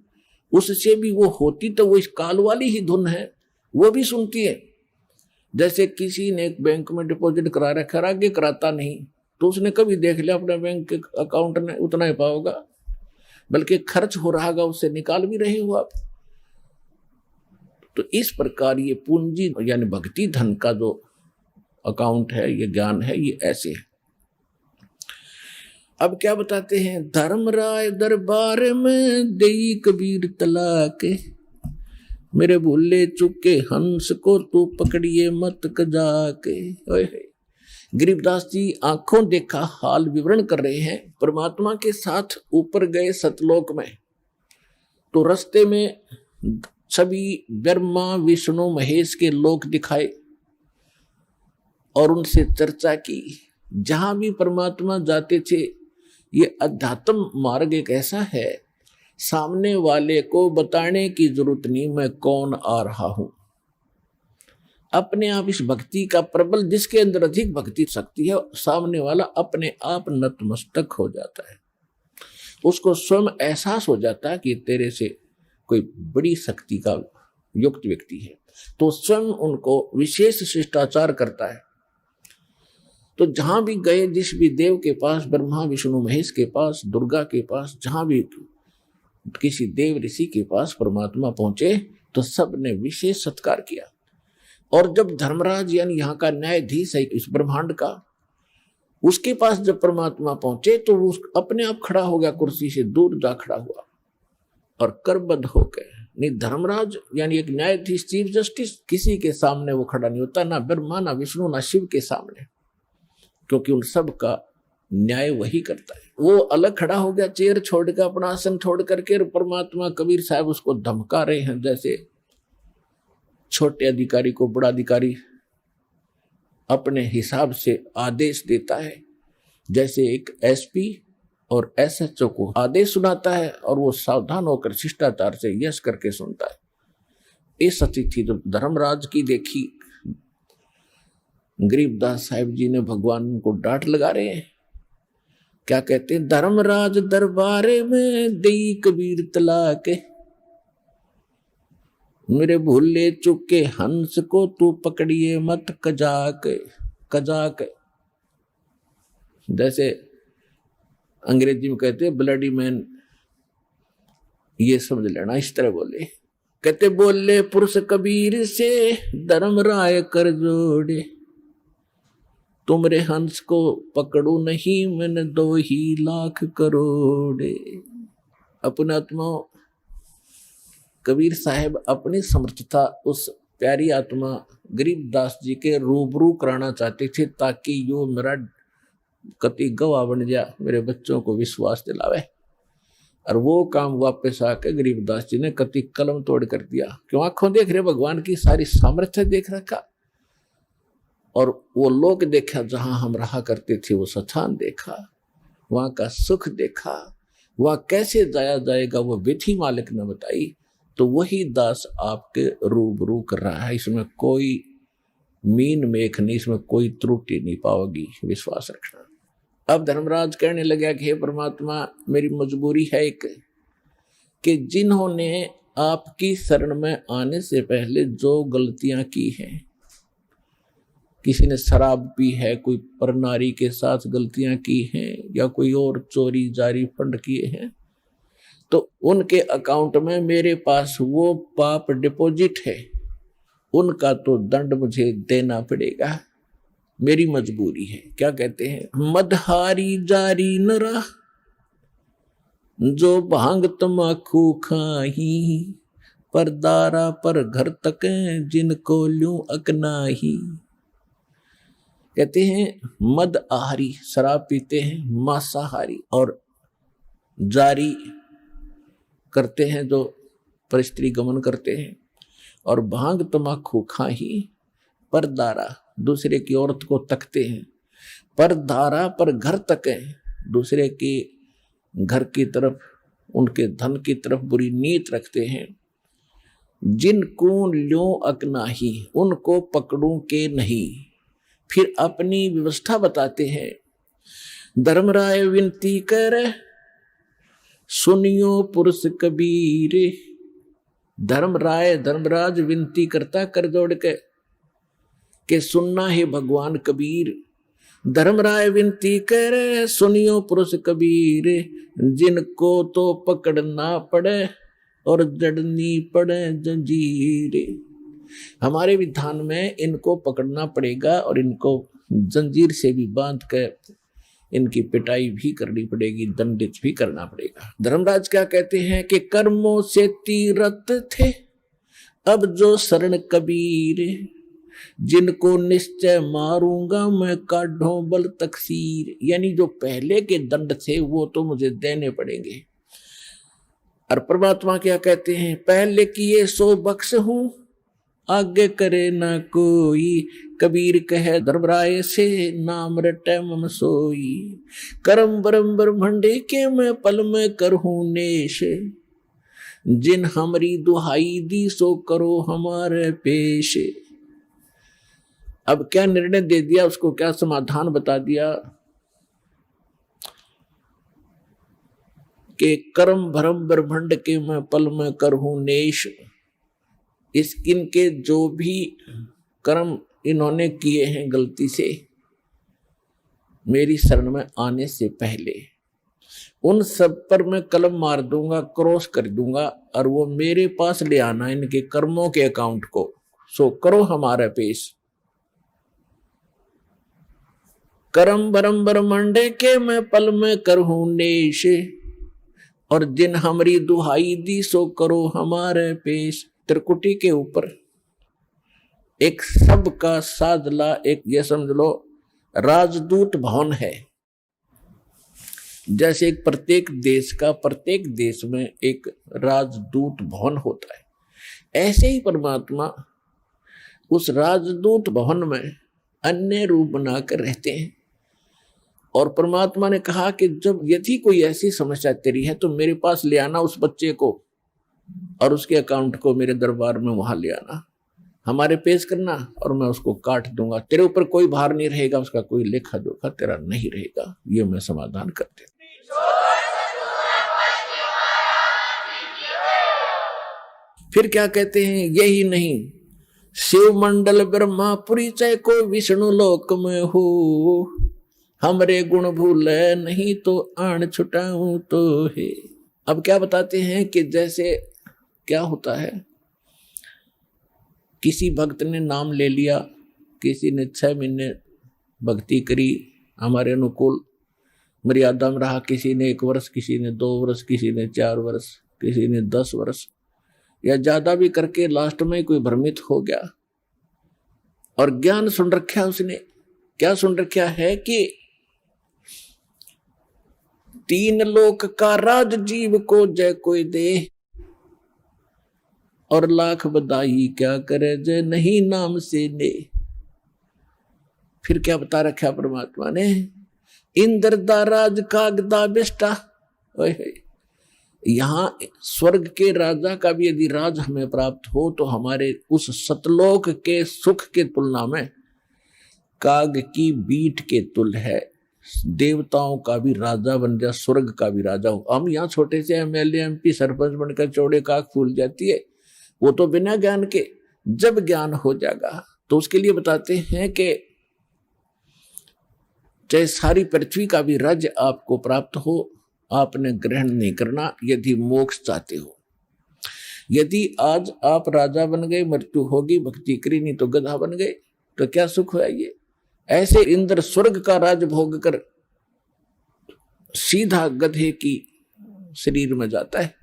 उससे भी वो होती तो वो इस काल वाली ही धुन है, वो भी सुनती है। जैसे किसी ने एक बैंक में डिपॉजिट करा रखा, आगे कराता नहीं, तो उसने कभी देख लिया अपने बैंक के अकाउंट में उतना ही पाओगा, बल्कि खर्च हो रहा होगा, उससे निकाल भी रहे हो आप। तो इस प्रकार ये पूंजी यानी भक्ति धन का जो अकाउंट है, ये ज्ञान है, ये ऐसे है। अब क्या बताते हैं, धर्मराय दरबार में देई कबीर तलाक, मेरे भूले चुके हंस को तू पकड़िए मत कजाके। गरीबदास जी आंखों देखा हाल विवरण कर रहे हैं। परमात्मा के साथ ऊपर गए सतलोक में, तो रास्ते में सभी ब्रह्मा विष्णु महेश के लोक दिखाए और उनसे चर्चा की। जहां भी परमात्मा जाते थे, ये अध्यात्म मार्ग एक ऐसा है, सामने वाले को बताने की जरूरत नहीं मैं कौन आ रहा हूं। अपने आप इस भक्ति का प्रबल, जिसके अंदर अधिक भक्ति शक्ति है, सामने वाला अपने आप नतमस्तक हो जाता है। उसको स्वयं एहसास हो जाता है कि तेरे से कोई बड़ी शक्ति का युक्त व्यक्ति है, तो स्वयं उनको विशेष शिष्टाचार करता है। तो जहां भी गए, जिस भी देव के पास, ब्रह्मा विष्णु महेश के पास, दुर्गा के पास, जहां भी किसी देव ऋषि के पास परमात्मा पहुंचे तो सब ने विशेष सत्कार किया। और जब धर्मराज यानी यहाँ का न्यायाधीश है इस ब्रह्मांड का, उसके पास जब परमात्मा पहुंचे तो वो अपने आप खड़ा हो गया, कुर्सी से दूर जा खड़ा हुआ और करबद्ध होकर। नहीं, धर्मराज यानी एक न्यायाधीश, चीफ जस्टिस, किसी के सामने वो खड़ा नहीं होता, ना ब्रह्मा, ना विष्णु, ना शिव के सामने, क्योंकि उन सब का न्याय वही करता है। वो अलग खड़ा हो गया, चेयर छोड़ कर, अपना आसन छोड़ करके, परमात्मा कबीर साहब उसको धमका रहे हैं, जैसे छोटे अधिकारी को बड़ा अधिकारी अपने हिसाब से आदेश देता है, जैसे एक एसपी और एसएचओ को आदेश सुनाता है और वो सावधान होकर शिष्टाचार से यस करके सुनता है। इस स्थिति जब धर्मराज की देखी, गरीबदास साहिब जी ने भगवान को डांट लगा रहे हैं। क्या कहते हैं? धर्मराज दरबारे में दई कबीर तलाक, मेरे भूले चुके हंस को तू पकड़िए मत कजाक कजाक। जैसे अंग्रेजी में कहते हैं ब्लडी मैन, ये समझ लेना, इस तरह बोले। कहते बोले पुरुष कबीर से धर्मराय कर जोड़े, तुमरे हंस को पकड़ू नहीं मैंने 2 ही लाख करोड़े। अपने आत्मा कबीर साहब अपनी समर्थता उस प्यारी आत्मा गरीबदास जी के रूबरू कराना चाहते थे, ताकि यो मेरा कति गवाह बन जा, मेरे बच्चों को विश्वास दिलावे। और वो काम वापस आके गरीबदास जी ने कति कलम तोड़ कर दिया। क्यों? आंखों देख रहे भगवान की सारी सामर्थ्य देख रखा, और वो लोग देखा जहां हम रहा करते थे, वो स्थान देखा, वहां का सुख देखा, वहां कैसे जाया जाएगा वो विधि मालिक ने बताई। तो वही दास आपके रूबरू कर रहा है, इसमें कोई मीन मेख नहीं, इसमें कोई त्रुटि नहीं पाओगी, विश्वास रखना। अब धर्मराज कहने लगा कि हे परमात्मा, मेरी मजबूरी है एक, कि जिन्होंने आपकी शरण में आने से पहले जो गलतियां की हैं, किसी ने शराब पी है, कोई परनारी के साथ गलतियां की हैं, या कोई और चोरी जारी फंड किए हैं, तो उनके अकाउंट में मेरे पास वो पाप डिपॉजिट है, उनका तो दंड मुझे देना पड़ेगा, मेरी मजबूरी है। क्या कहते हैं? मदहारी जारी न रहा, जो भांग तमाकू खाही, पर दारा पर घर तक जिनको ल्यूं अकनाही। कहते हैं मद आहारी, शराब पीते हैं, मांसाहारी, और जारी करते हैं जो परिस्त्री गमन करते हैं, और भांग तमाकू खाही, पर दारा दूसरे की औरत को तकते हैं, पर दारा पर घर तक है, दूसरे के घर की तरफ, उनके धन की तरफ बुरी नीयत रखते हैं। जिनको ल्यों अकनाही, उनको पकड़ूं के नहीं। फिर अपनी व्यवस्था बताते हैं। धर्मराय विनती कर सुनियो पुरुष कबीर। धर्मराज विनती करता कर जोड़ के सुनना है भगवान कबीर। धर्मराय विनती कर सुनियो पुरुष कबीर, जिनको तो पकड़ना पड़े और जड़नी पड़े जंजीर। हमारे विधान में इनको पकड़ना पड़ेगा और इनको जंजीर से भी बांध कर इनकी पिटाई भी करनी पड़ेगी, दंडित भी करना पड़ेगा। धर्मराज क्या कहते हैं कि कर्मों से तीरथ थे अब जो शरण कबीर, जिनको निश्चय मारूंगा मैं काढ़ों बल तकसीर। यानी जो पहले के दंड थे वो तो मुझे देने पड़ेंगे। और परमात्मा क्या कहते हैं? पहले किए सो बख्श हूं आगे करे ना कोई, कबीर कहे धर्मराय से नाम रटे मम सोई। करम बरम ब्रह्मंडे के मैं पल में करहूं नेश, जिन हमारी दुहाई दी सो करो हमारे पेश। अब क्या निर्णय दे दिया, उसको क्या समाधान बता दिया कि कर्म भरम ब्रह्मंड के मैं पल में करहूं नेश। इनके जो भी कर्म इन्होंने किए हैं गलती से, मेरी शरण में आने से पहले उन सब पर मैं कलम मार दूंगा, क्रॉस कर दूंगा, और वो मेरे पास ले आना इनके कर्मों के अकाउंट को। सो करो हमारा पेश। करम बरम ब्रह्मंडे के मैं पल में करहूं नेश, और जिन हमारी दुहाई दी सो करो हमारे पेश। त्रिकुटी के ऊपर एक सबका सादला, एक ये समझ लो राजदूत भवन है। जैसे एक प्रत्येक देश का, प्रत्येक देश में एक राजदूत भवन होता है, ऐसे ही परमात्मा उस राजदूत भवन में अन्य रूप बनाकर रहते हैं। और परमात्मा ने कहा कि जब यदि कोई ऐसी समस्या तेरी है तो मेरे पास ले आना उस बच्चे को, और उसके अकाउंट को मेरे दरबार में वहां ले आना, हमारे पेश करना, और मैं उसको काट दूंगा। तेरे ऊपर कोई भार नहीं रहेगा, उसका कोई लेखा जोखा तेरा नहीं रहेगा। ये मैं समाधान कर देता। फिर क्या कहते हैं, यही नहीं शिव मंडल ब्रह्मापुरी चाहे को विष्णु लोक में हो, हमरे गुण भूले नहीं तो आन छुटाऊं तो है। अब क्या बताते हैं कि जैसे क्या होता है, किसी भक्त ने नाम ले लिया, किसी ने 6 महीने भक्ति करी, हमारे अनुकूल मर्यादा में रहा, किसी ने 1 वर्ष, किसी ने 2 वर्ष, किसी ने 4 वर्ष, किसी ने 10 वर्ष या ज्यादा भी करके लास्ट में कोई भ्रमित हो गया और ज्ञान सुन रखा उसने। क्या सुन रखा है कि 3 लोक का राज जीव को जय कोई दे, और लाख बधाई क्या करे जय नहीं नाम से ने। फिर क्या बता रखा परमात्मा ने, इंद्र दा राज कागदा बेस्टा। यहां स्वर्ग के राजा का भी यदि राज हमें प्राप्त हो तो हमारे उस सतलोक के सुख के तुलना में काग की बीट के तुल्य है। देवताओं का भी राजा बन जा, स्वर्ग का भी राजा हो। हम यहाँ छोटे से एमएलए एमपी सरपंच बनकर चौड़े काक फूल जाती है, वो तो बिना ज्ञान के। जब ज्ञान हो जाएगा तो उसके लिए बताते हैं कि चाहे सारी पृथ्वी का भी राज्य आपको प्राप्त हो, आपने ग्रहण नहीं करना यदि मोक्ष चाहते हो। यदि आज आप राजा बन गए, मृत्यु होगी, भक्ति करी नहीं तो गधा बन गए, तो क्या सुख हुआ ये। ऐसे इंद्र स्वर्ग का राज भोग कर सीधा गधे की शरीर में जाता है,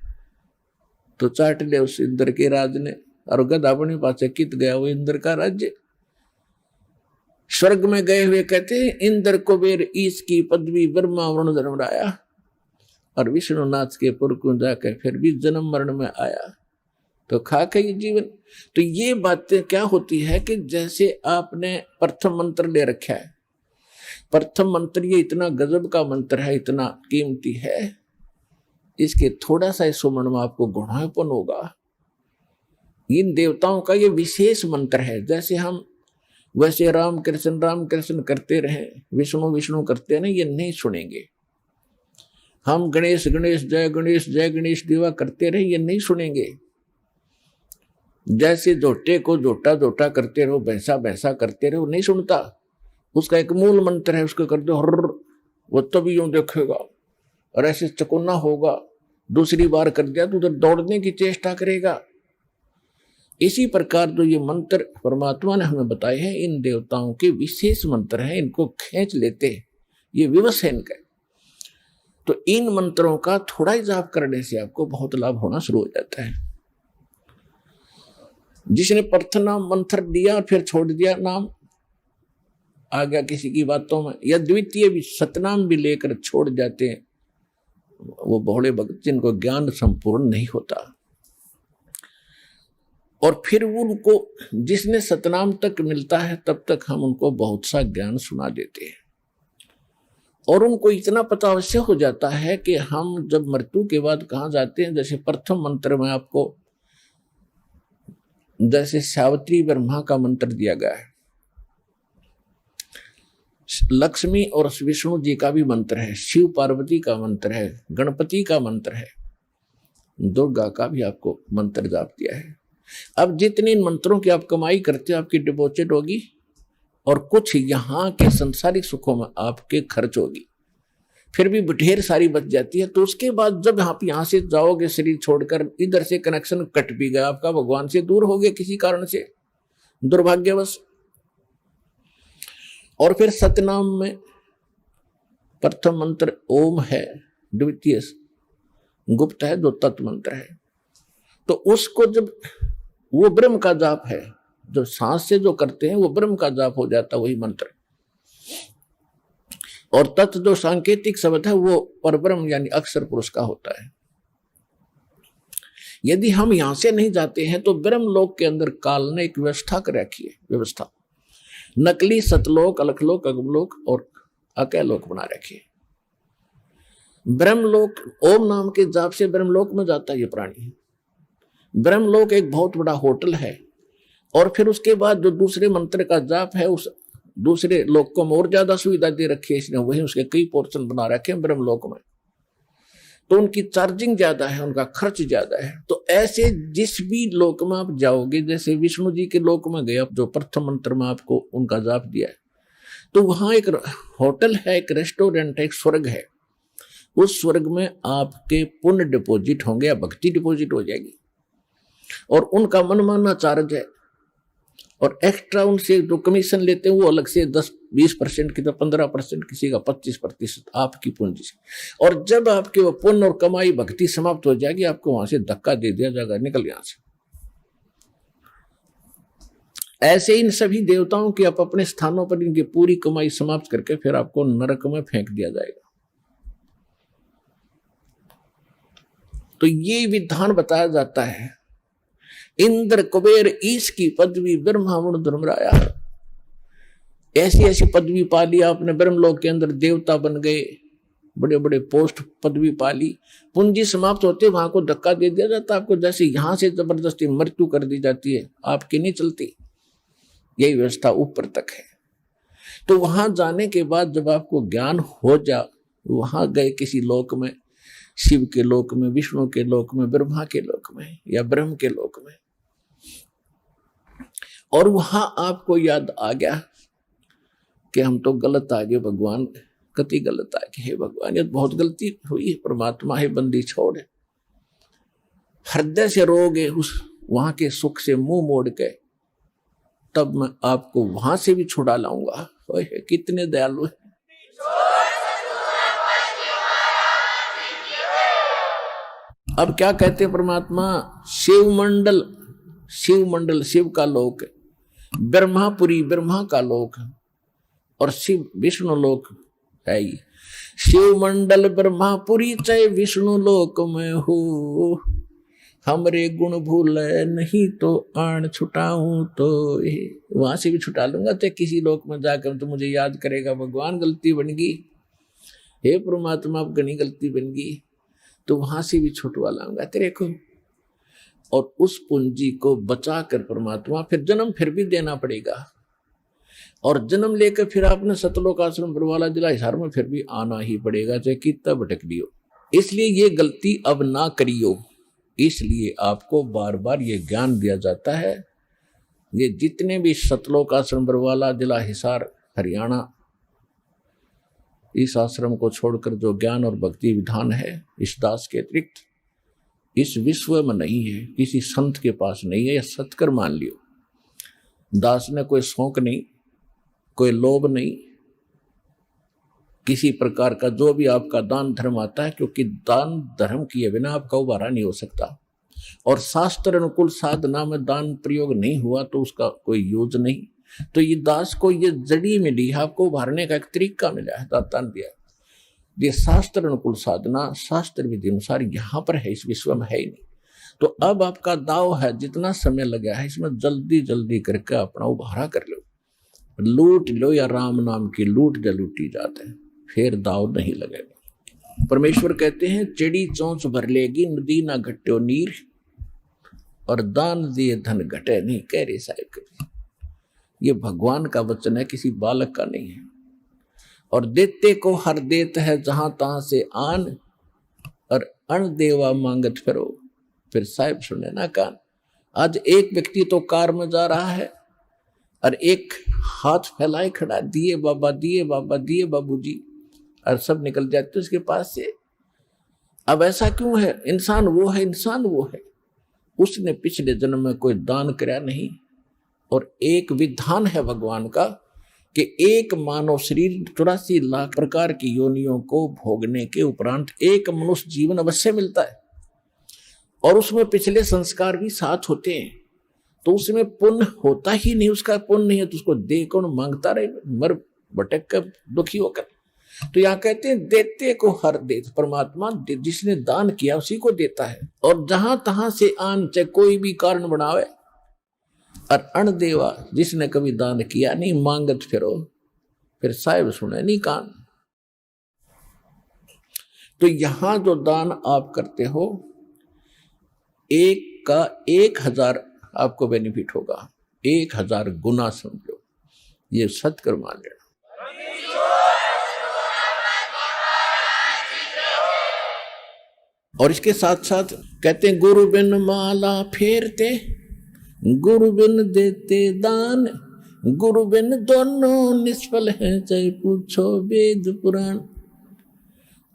तो चाट ले उस इंद्र के राज ने, और गधा अपने पास कित गया वो इंद्र का राज्य। स्वर्ग में गए हुए कहते हैं, इंद्र कुबेर ईश की पदवी ब्रह्मा वरुण धर्मराया, और विष्णुनाथ के पुर को जाकर फिर भी जन्म मरण में आया, तो खाक है ये जीवन। तो ये बातें क्या होती है कि जैसे आपने प्रथम मंत्र ले रखा है, प्रथम मंत्र ये इतना गजब का मंत्र है, इतना कीमती है, इसके थोड़ा सा सुमन में आपको गुणापन होगा। इन देवताओं का ये विशेष मंत्र है। जैसे हम वैसे राम कृष्ण करते रहे, विष्णु विष्णु करते रहे, ये नहीं सुनेंगे। हम गणेश गणेश जय गणेश देवा करते रहे, ये नहीं सुनेंगे। जैसे जोटे को जोटा जोटा करते रहो, भैंसा भैंसा करते रहो, नहीं सुनता। उसका एक मूल मंत्र है, उसको कर दो हर, वो तभी यूं देखेगा, और ऐसे चकोना होगा। दूसरी बार कर दिया तो उधर दौड़ने की चेष्टा करेगा। इसी प्रकार जो ये मंत्र परमात्मा ने हमें बताए हैं, इन देवताओं के विशेष मंत्र हैं, इनको खींच लेते हैं, ये विवश है इनका। तो इन मंत्रों का थोड़ा ही जाप करने से आपको बहुत लाभ होना शुरू हो जाता है। जिसने प्रथम मंत्र दिया और फिर छोड़ दिया, नाम आ गया किसी की बातों में, या द्वितीय भी सतनाम भी लेकर छोड़ जाते हैं, वो बहुड़े भक्त जिनको ज्ञान संपूर्ण नहीं होता। और फिर उनको जिसने सतनाम तक मिलता है तब तक हम उनको बहुत सा ज्ञान सुना देते हैं, और उनको इतना पता अवश्य हो जाता है कि हम जब मृत्यु के बाद कहाँ जाते हैं। जैसे प्रथम मंत्र में आपको जैसे सावित्री ब्रह्मा का मंत्र दिया गया है, लक्ष्मी और विष्णु जी का भी मंत्र है, शिव पार्वती का मंत्र है, गणपति का मंत्र है, दुर्गा का भी आपको मंत्र जाप दिया है। अब जितनी इन मंत्रों की आप कमाई करते हो, आपकी डिपॉजिट होगी, और कुछ यहाँ के संसारिक सुखों में आपके खर्च होगी, फिर भी ढेर सारी बच जाती है। तो उसके बाद जब आप यहाँ से जाओगे शरीर छोड़कर, इधर से कनेक्शन कट भी गया आपका, भगवान से दूर हो गए किसी कारण से दुर्भाग्यवश। और फिर सतनाम में प्रथम मंत्र ओम है, द्वितीय गुप्त है, जो तत् मंत्र है। तो उसको जब वो ब्रह्म का जाप है, जो सांस से जो करते हैं वो ब्रह्म का जाप हो जाता वही मंत्र। और तत् जो सांकेतिक शब्द है वो परब्रह्म यानी अक्षर पुरुष का होता है। यदि हम यहां से नहीं जाते हैं तो ब्रह्म लोक के अंदर काल ने एक व्यवस्था कर रखी है, व्यवस्था नकली सतलोक, अलखलोक, अगमलोक और अकैलोक बना रखी है। ब्रह्मलोक ओम नाम के जाप से ब्रह्मलोक में जाता है ये प्राणी। ब्रह्मलोक एक बहुत बड़ा होटल है, और फिर उसके बाद जो दूसरे मंत्र का जाप है उस दूसरे लोक को और ज्यादा सुविधा दे रखी है इसने, वही उसके कई पोर्शन बना रखे हैं ब्रह्मलोक में। तो उनकी चार्जिंग ज्यादा है, उनका खर्च ज्यादा है। तो ऐसे जिस भी लोक में आप जाओगे, जैसे विष्णु जी के लोक में गए आप, जो प्रथम मंत्र में आपको उनका जाप दिया है, तो वहां एक होटल है, एक रेस्टोरेंट है, एक स्वर्ग है। उस स्वर्ग में आपके पुण्य डिपॉजिट होंगे या भक्ति डिपॉजिट हो जाएगी, और उनका मनमाना चार्ज है। और एक्स्ट्रा उनसे जो कमीशन लेते हैं वो अलग से 10-20% की, तो 15%, किसी का 25% आपकी पूंजी से। और जब आपके वो पुण्य और कमाई भक्ति समाप्त हो जाएगी, आपको वहां से धक्का दे दिया जाएगा, निकल यहां से। ऐसे इन सभी देवताओं की आप अपने स्थानों पर इनकी पूरी कमाई समाप्त करके फिर आपको नरक में फेंक दिया जाएगा। तो ये विधान बताया जाता है। इंद्र कुबेर ईश की पदवी ब्रह्मा वरुण धर्मराया, ऐसी ऐसी पदवी पा ली आपने, ब्रह्मलोक के अंदर देवता बन गए, बड़े बड़े पोस्ट पदवी पा ली, पूंजी समाप्त होते वहां को धक्का दे दिया जाता आपको। जैसे यहां से जबरदस्ती मृत्यु कर दी जाती है, आपकी नहीं चलती, यही व्यवस्था ऊपर तक है। तो वहां जाने के बाद जब आपको ज्ञान हो जा, वहां गए किसी लोक में, शिव के लोक में, विष्णु के लोक में, ब्रह्मा के लोक में या ब्रह्म के लोक में, और वहां आपको याद आ गया कि हम तो गलत आ गए भगवान, कति गलत आ गए, हे भगवान ये बहुत गलती हुई है, परमात्मा है बंदी छोड़, हृदय से रोगे उस वहां के सुख से मुंह मोड़ के, तब मैं आपको वहां से भी छुड़ा लाऊंगा। कितने दयालु है। अब क्या कहते हैं परमात्मा, शिवमंडल, शिवमंडल शिव का लोक, ब्रह्मापुरी ब्रह्मा का लोक, और शिव विष्णु लोक है ही। शिवमंडल ब्रह्मापुरी चाहे विष्णु लोक में हो, हमरे गुण भूले नहीं तो आण छुटाऊं तो वहां से भी छुटा लूंगा। तो किसी लोक में जाकर तो मुझे याद करेगा, भगवान गलती बन गई, हे परमात्मा अब घनी गलती बन गई, तो वहां से भी छुटवा लाऊंगा तेरे को। और उस पूंजी को बचा कर परमात्मा फिर जन्म फिर भी देना पड़ेगा, और जन्म लेकर फिर आपने सतलोक आश्रम बरवाला जिला हिसार में फिर भी आना ही पड़ेगा, चाहे कितना भटक लियो। इसलिए ये गलती अब ना करियो, इसलिए आपको बार बार ये ज्ञान दिया जाता है। ये जितने भी सतलोक आश्रम बरवाला जिला हिसार हरियाणा, इस आश्रम को छोड़कर जो ज्ञान और भक्ति विधान है, इस दास के अतिरिक्त इस विश्व में नहीं है, किसी संत के पास नहीं है, या सत्कर मान लियो। दास ने कोई शौक नहीं, कोई लोभ नहीं, किसी प्रकार का जो भी आपका दान धर्म आता है, क्योंकि दान धर्म किए बिना आपका उबारा नहीं हो सकता, और शास्त्र अनुकूल साधना में दान प्रयोग नहीं हुआ तो उसका कोई यूज नहीं। तो ये दास को ये जड़ी मिली है, आपको उभारने का एक तरीका मिला है, दाता ने दिया। ये शास्त्र अनुकूल साधना शास्त्र विधि अनुसार यहाँ पर है, इस विश्व में है ही नहीं। तो अब आपका दाव है, जितना समय लगा है इसमें जल्दी जल्दी करके अपना उभारा कर लो, लूट लो, या राम नाम की लूट जो लूटी जाते हैं, फिर दाव नहीं लगेगा। परमेश्वर कहते हैं, चिड़ी चोंच भर लेगी नदी ना घट्यो नीर, और दान दिए धन घटे नहीं, कह रहे साहिब कभी। ये भगवान का वचन है, किसी बालक का नहीं है। और देते को हर देत है जहां तहां से आन, और अण देवा मांगत फिरो। फिर साहिब सुने ना कान। आज एक व्यक्ति तो कार में जा रहा है, और एक हाथ फैलाए खड़ा, दिए बाबा दिए बाबा दिए बाबूजी, और सब निकल जाते उसके पास से। अब ऐसा क्यों है? इंसान वो है, इंसान वो है, उसने पिछले जन्म में कोई दान कराया नहीं। और एक विधान है भगवान का कि एक मानव शरीर 84 लाख प्रकार की योनियों को भोगने के उपरांत एक मनुष्य जीवन अवश्य मिलता है, और उसमें पिछले संस्कार भी साथ होते हैं, तो उसमें पुण्य होता ही नहीं। उसका पुण्य नहीं है तो उसको दे कौन? मांगता रहे मर भटक कर दुखी होकर। तो यहाँ कहते हैं देते को हर दे, परमात्मा जिसने दान किया उसी को देता है। और जहां तहां से आन, चाहे कोई भी कारण बनावे, और अण देवा जिसने कभी दान किया नहीं, मांगत फिरो फिर साहिब सुने नहीं कान। तो यहां जो दान आप करते हो, एक का 1000 आपको बेनिफिट होगा, 1000 गुना समझो, ये सत्कर मान लेना। और इसके साथ साथ कहते हैं गुरु बिन माला फेरते, गुरु बिन देते दान, गुरु बिन दोनों निष्फल हैं, चाहे पूछो वेद पुराण।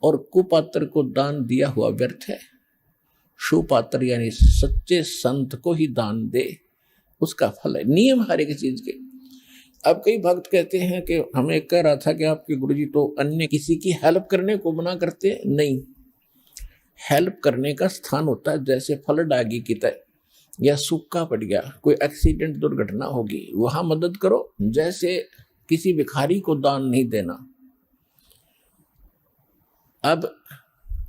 और कुपात्र को दान दिया हुआ व्यर्थ है, सुपात्र यानी सच्चे संत को ही दान दे, उसका फल है। नियम हर एक चीज के। अब कई भक्त कहते हैं कि हमें कह रहा था कि आपके गुरुजी तो अन्य किसी की हेल्प करने को मना करते नहीं। हेल्प करने का स्थान होता है, जैसे फल डागी की तरह, या सूखा पड़ गया, कोई एक्सीडेंट दुर्घटना होगी, वहां मदद करो। जैसे किसी भिखारी को दान नहीं देना। अब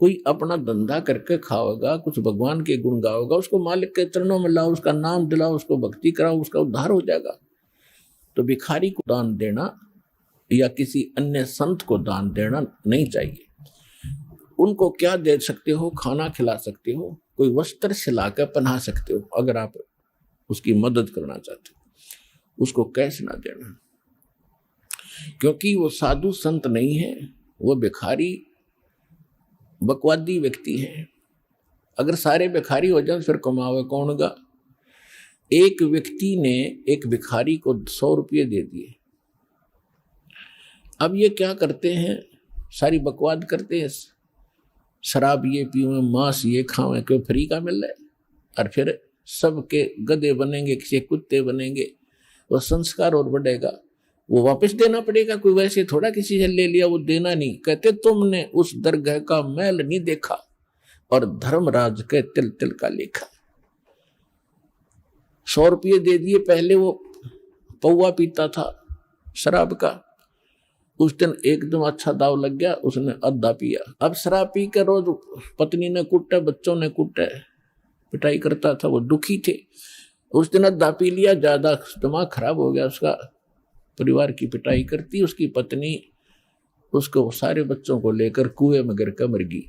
कोई अपना धंधा करके खाओगा, कुछ भगवान के गुण गाओगा, उसको मालिक के चरणों में लाओ, उसका नाम दिलाओ, उसको भक्ति कराओ, उसका उद्धार हो जाएगा। तो भिखारी को दान देना या किसी अन्य संत को दान देना नहीं चाहिए। उनको क्या दे सकते हो? खाना खिला सकते हो, कोई वस्त्र सिलाकर पहना सकते हो, अगर आप उसकी मदद करना चाहते हो। उसको कैश ना देना, क्योंकि वो साधु संत नहीं है, वो भिखारी बकवादी व्यक्ति है। अगर सारे भिखारी हो जाए फिर कमावे कौन गा? एक व्यक्ति ने एक भिखारी को 100 रुपये दे दिए। अब ये क्या करते हैं? सारी बकवाद करते हैं, शराब ये पीवे, मांस ये खावें, क्यों फ्री का मिल रहा है, और फिर सबके गधे बनेंगे, किसी कुत्ते बनेंगे, वो संस्कार और बढ़ेगा, वो वापस देना पड़ेगा। कोई वैसे थोड़ा किसी से ले लिया वो देना नहीं। कहते तुमने उस दरगाह का मैल नहीं देखा, और धर्मराज के तिल तिल का लेखा। 100 रुपये दे दिए। पहले वो पौवा पीता था शराब का, उस दिन एकदम अच्छा दाव लग गया, उसने आधा पिया। अब शराब पी कर रोज पत्नी ने कुटा, बच्चों ने कुटा, पिटाई करता था, वो दुखी थे। उस दिन आधा पी लिया, ज्यादा दिमाग खराब हो गया उसका, परिवार की पिटाई करती, उसकी पत्नी उसको सारे बच्चों को लेकर कुएं में गिर कर मर गई।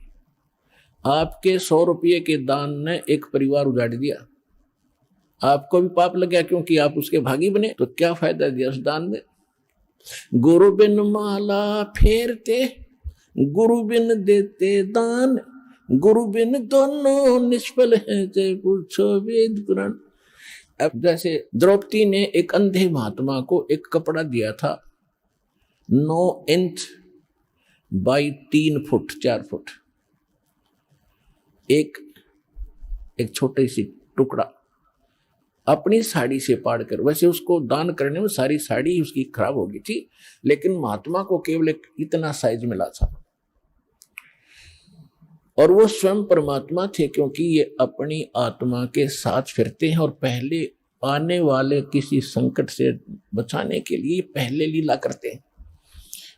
आपके 100 रुपये के दान ने एक परिवार उजाड़ दिया। आपको भी पाप लग गया, क्योंकि आप उसके भागी बने। तो क्या फायदा दिया उस दान में? गुरु बिन माला फेरते, गुरु बिन देते दान, गुरु बिन दोनों निष्फल हैं, चाहे पूछो वेद पुराण। अब जैसे द्रौपदी ने एक अंधे महात्मा को एक कपड़ा दिया था 9 इंच बाई 3 फुट 4 फुट, एक छोटे सी टुकड़ा अपनी साड़ी से पाड़ कर। वैसे उसको दान करने में सारी साड़ी उसकी खराब हो गई थी, लेकिन महात्मा को केवल एक इतना साइज मिला था, और वो स्वयं परमात्मा थे, क्योंकि ये अपनी आत्मा के साथ फिरते हैं और पहले आने वाले किसी संकट से बचाने के लिए पहले लीला करते हैं।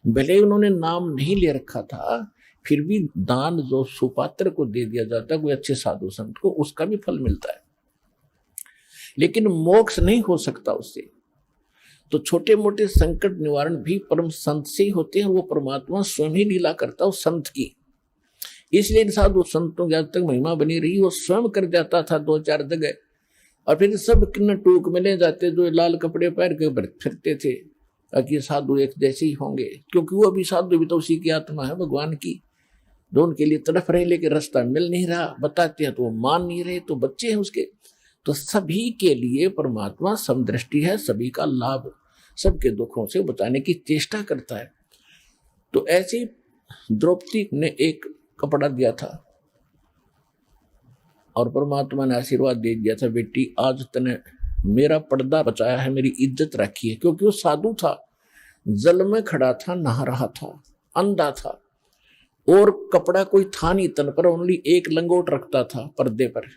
भले ही उन्होंने नाम नहीं ले रखा था, फिर भी दान जो सुपात्र को दे दिया जाता है, कोई अच्छे साधु संत को, उसका भी फल मिलता है, लेकिन मोक्ष नहीं हो सकता उससे। तो छोटे मोटे संकट निवारण भी परम संत से ही होते हैं, वो परमात्मा स्वयं ही लीला करता है उस संत की। इसलिए साधु संतों की आज तक महिमा बनी रही। वो स्वयं कर जाता था 2-4 जगह, और फिर सब किन्ने टूक में ले जाते, जो लाल कपड़े पहन के फिरते थे, ताकि साधु एक जैसे ही होंगे, क्योंकि वो भी साधु भी तो उसी की आत्मा है भगवान की, जो उनके लिए तड़फ रहे, लेकिन रास्ता मिल नहीं रहा। बताते हैं तो वो मान नहीं रहे, तो बच्चे हैं उसके। तो सभी के लिए परमात्मा समदृष्टि है, सभी का लाभ, सबके दुखों से बताने की चेष्टा करता है। तो ऐसी द्रौपदी ने एक कपड़ा दिया था और परमात्मा ने आशीर्वाद दे दिया था, बेटी आज तने मेरा पर्दा बचाया है, मेरी इज्जत रखी है। क्योंकि वो साधु था, जल में खड़ा था, नहा रहा था, अंधा था और कपड़ा कोई था नहीं तन पर, ओनली एक लंगोट रखता था पर्दे पर,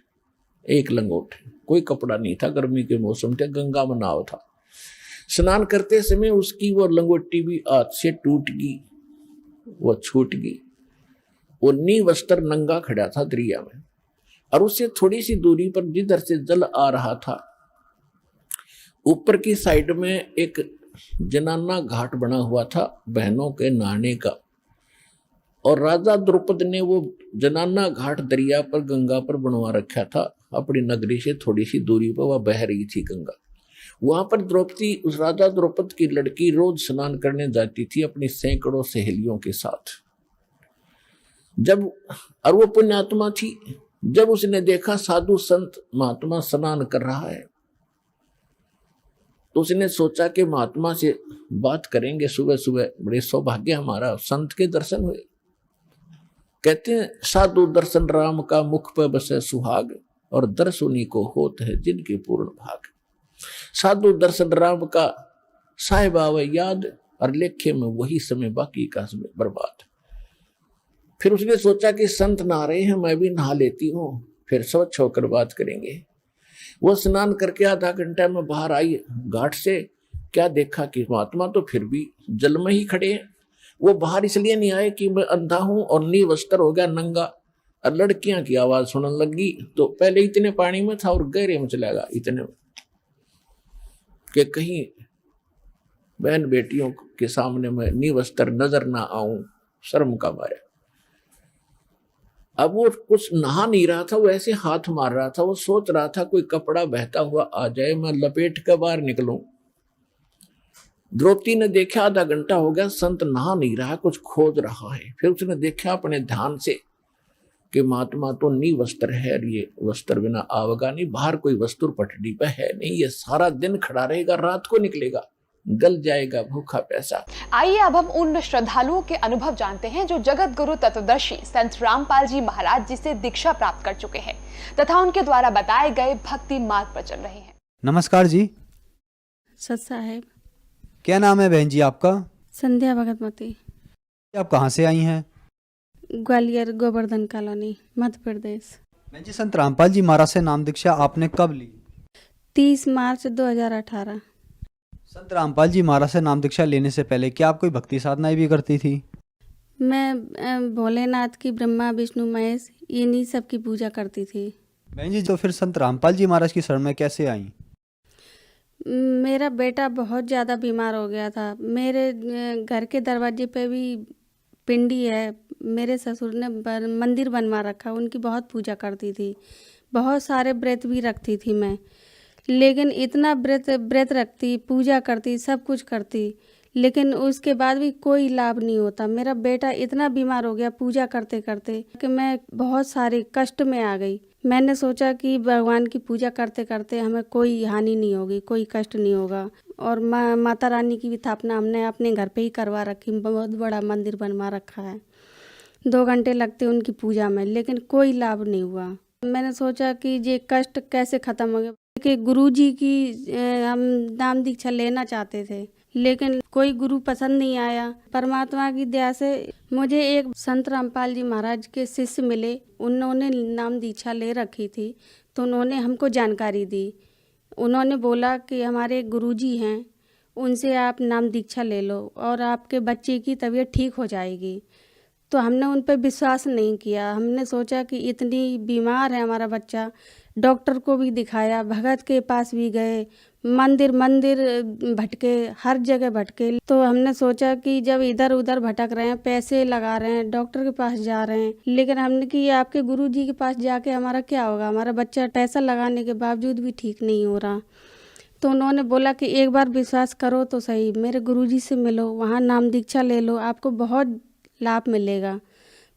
एक लंगोट, कोई कपड़ा नहीं था। गर्मी के मौसम थे, गंगा में नाव था। स्नान करते समय उसकी वो लंगोटी भी हाथ से टूट गई, वो छूट गई। वो निवस्त्र नंगा खड़ा था दरिया में और उससे थोड़ी सी दूरी पर जिधर से जल आ रहा था, ऊपर की साइड में एक जनाना घाट बना हुआ था बहनों के नहाने का। और राजा द्रुपद ने वो जनाना घाट दरिया पर, गंगा पर बनवा रखा था। अपनी नगरी से थोड़ी सी दूरी पर वह बह रही थी गंगा। वहां पर द्रौपदी, उस राजा द्रुपद की लड़की, रोज स्नान करने जाती थी अपनी सैकड़ों सहेलियों के साथ। जब, और वो पुण्यात्मा थी, जब उसने देखा साधु संत महात्मा स्नान कर रहा है तो उसने सोचा कि महात्मा से बात करेंगे सुबह सुबह, बड़े सौभाग्य हमारा, संत के दर्शन हुए। कहते हैं साधु दर्शन राम का, मुख पर बसे सुहाग, और दर्श उन्हीं को होत है जिनके पूर्ण भाग। साधु दर्शन राम का, साहिब आवे याद, और लेखे में वही समय बाकी का समय बर्बाद। फिर उसने सोचा कि संत नहा रहे हैं, मैं भी नहा लेती हूँ, फिर स्वच्छ होकर बात करेंगे। वो स्नान करके आधा घंटा में बाहर आई घाट से, क्या देखा कि महात्मा तो फिर भी जल में ही खड़े हैं। वो बाहर इसलिए नहीं आए कि मैं अंधा हूं और निवस्त्र हो गया, नंगा। और लड़कियां की आवाज सुनने लगी, तो पहले इतने पानी में था और गहरे में चला गया, इतने कि कहीं बहन बेटियों के सामने मैं निवस्त्र नजर ना आऊं, शर्म का मारे। अब वो कुछ नहा नहीं रहा था, वो ऐसे हाथ मार रहा था। वो सोच रहा था कोई कपड़ा बहता हुआ आ जाए, मैं लपेट कर बाहर निकलूं। द्रौपदी ने देखा आधा घंटा हो गया, संत नहा नहीं रहा, कुछ खोज रहा है। फिर उसने देखा अपने ध्यान से कि महात्मा तो नी वस्त्र है, और ये वस्त्र बिना आवेगा नहीं, बाहर कोई वस्तु पटड़ी पे है नहीं, ये सारा दिन खड़ा रहेगा, रात को निकलेगा, गल जाएगा भूखा पैसा। आइए अब हम उन श्रद्धालुओं के अनुभव जानते हैं जो जगत गुरु तत्वदर्शी संत रामपाल जी महाराज जी से दीक्षा प्राप्त कर चुके हैं तथा उनके द्वारा बताए गए भक्ति मार्ग पर चल रहे हैं। नमस्कार जी। सत साहेब। क्या नाम है बहन जी आपका? संध्या भगतमती। आप कहाँ से आई हैं? ग्वालियर गोवर्धन कॉलोनी, मध्य प्रदेश। बहन जी, संत रामपाल जी महाराज से नाम दीक्षा आपने कब ली? 30 मार्च 2018। संत रामपाल जी महाराज से नाम दीक्षा लेने से पहले क्या आप कोई भक्ति साधनाएं भी करती थी? मैं भोलेनाथ की, ब्रह्मा विष्णु महेश, इन्हीं सब की पूजा करती थी। बहन जी, तो फिर संत रामपाल जी महाराज की शरण में कैसे आई? मेरा बेटा बहुत ज़्यादा बीमार हो गया था। मेरे घर के दरवाजे पे भी पिंडी है, मेरे ससुर ने मंदिर बनवा रखा, उनकी बहुत पूजा करती थी, बहुत सारे व्रत भी रखती थी मैं। लेकिन इतना व्रत रखती, पूजा करती, सब कुछ करती, लेकिन उसके बाद भी कोई लाभ नहीं होता। मेरा बेटा इतना बीमार हो गया पूजा करते करते कि मैं बहुत सारे कष्ट में आ गई। मैंने सोचा कि भगवान की पूजा करते करते हमें कोई हानि नहीं होगी, कोई कष्ट नहीं होगा। और माता रानी की भी स्थापना हमने अपने घर पे ही करवा रखी, बहुत बड़ा मंदिर बनवा रखा है। 2 घंटे लगते उनकी पूजा में, लेकिन कोई लाभ नहीं हुआ। मैंने सोचा कि ये कष्ट कैसे ख़त्म हो गया, कि गुरुजी की हम नाम दीक्षा लेना चाहते थे, लेकिन कोई गुरु पसंद नहीं आया। परमात्मा की दया से मुझे एक संत रामपाल जी महाराज के शिष्य मिले, उन्होंने नाम दीक्षा ले रखी थी, तो उन्होंने हमको जानकारी दी। उन्होंने बोला कि हमारे गुरुजी हैं, उनसे आप नाम दीक्षा ले लो और आपके बच्चे की तबीयत ठीक हो जाएगी। तो हमने उन पर विश्वास नहीं किया। हमने सोचा कि इतनी बीमार है हमारा बच्चा, डॉक्टर को भी दिखाया, भगत के पास भी गए, मंदिर भटके, हर जगह भटके। तो हमने सोचा कि जब इधर उधर भटक रहे हैं, पैसे लगा रहे हैं, डॉक्टर के पास जा रहे हैं, लेकिन हमने कि आपके गुरुजी के पास जाके हमारा क्या होगा, हमारा बच्चा पैसा लगाने के बावजूद भी ठीक नहीं हो रहा। तो उन्होंने बोला कि एक बार विश्वास करो तो सही, मेरे गुरुजी से मिलो, वहाँ नाम दीक्षा ले लो, आपको बहुत लाभ मिलेगा।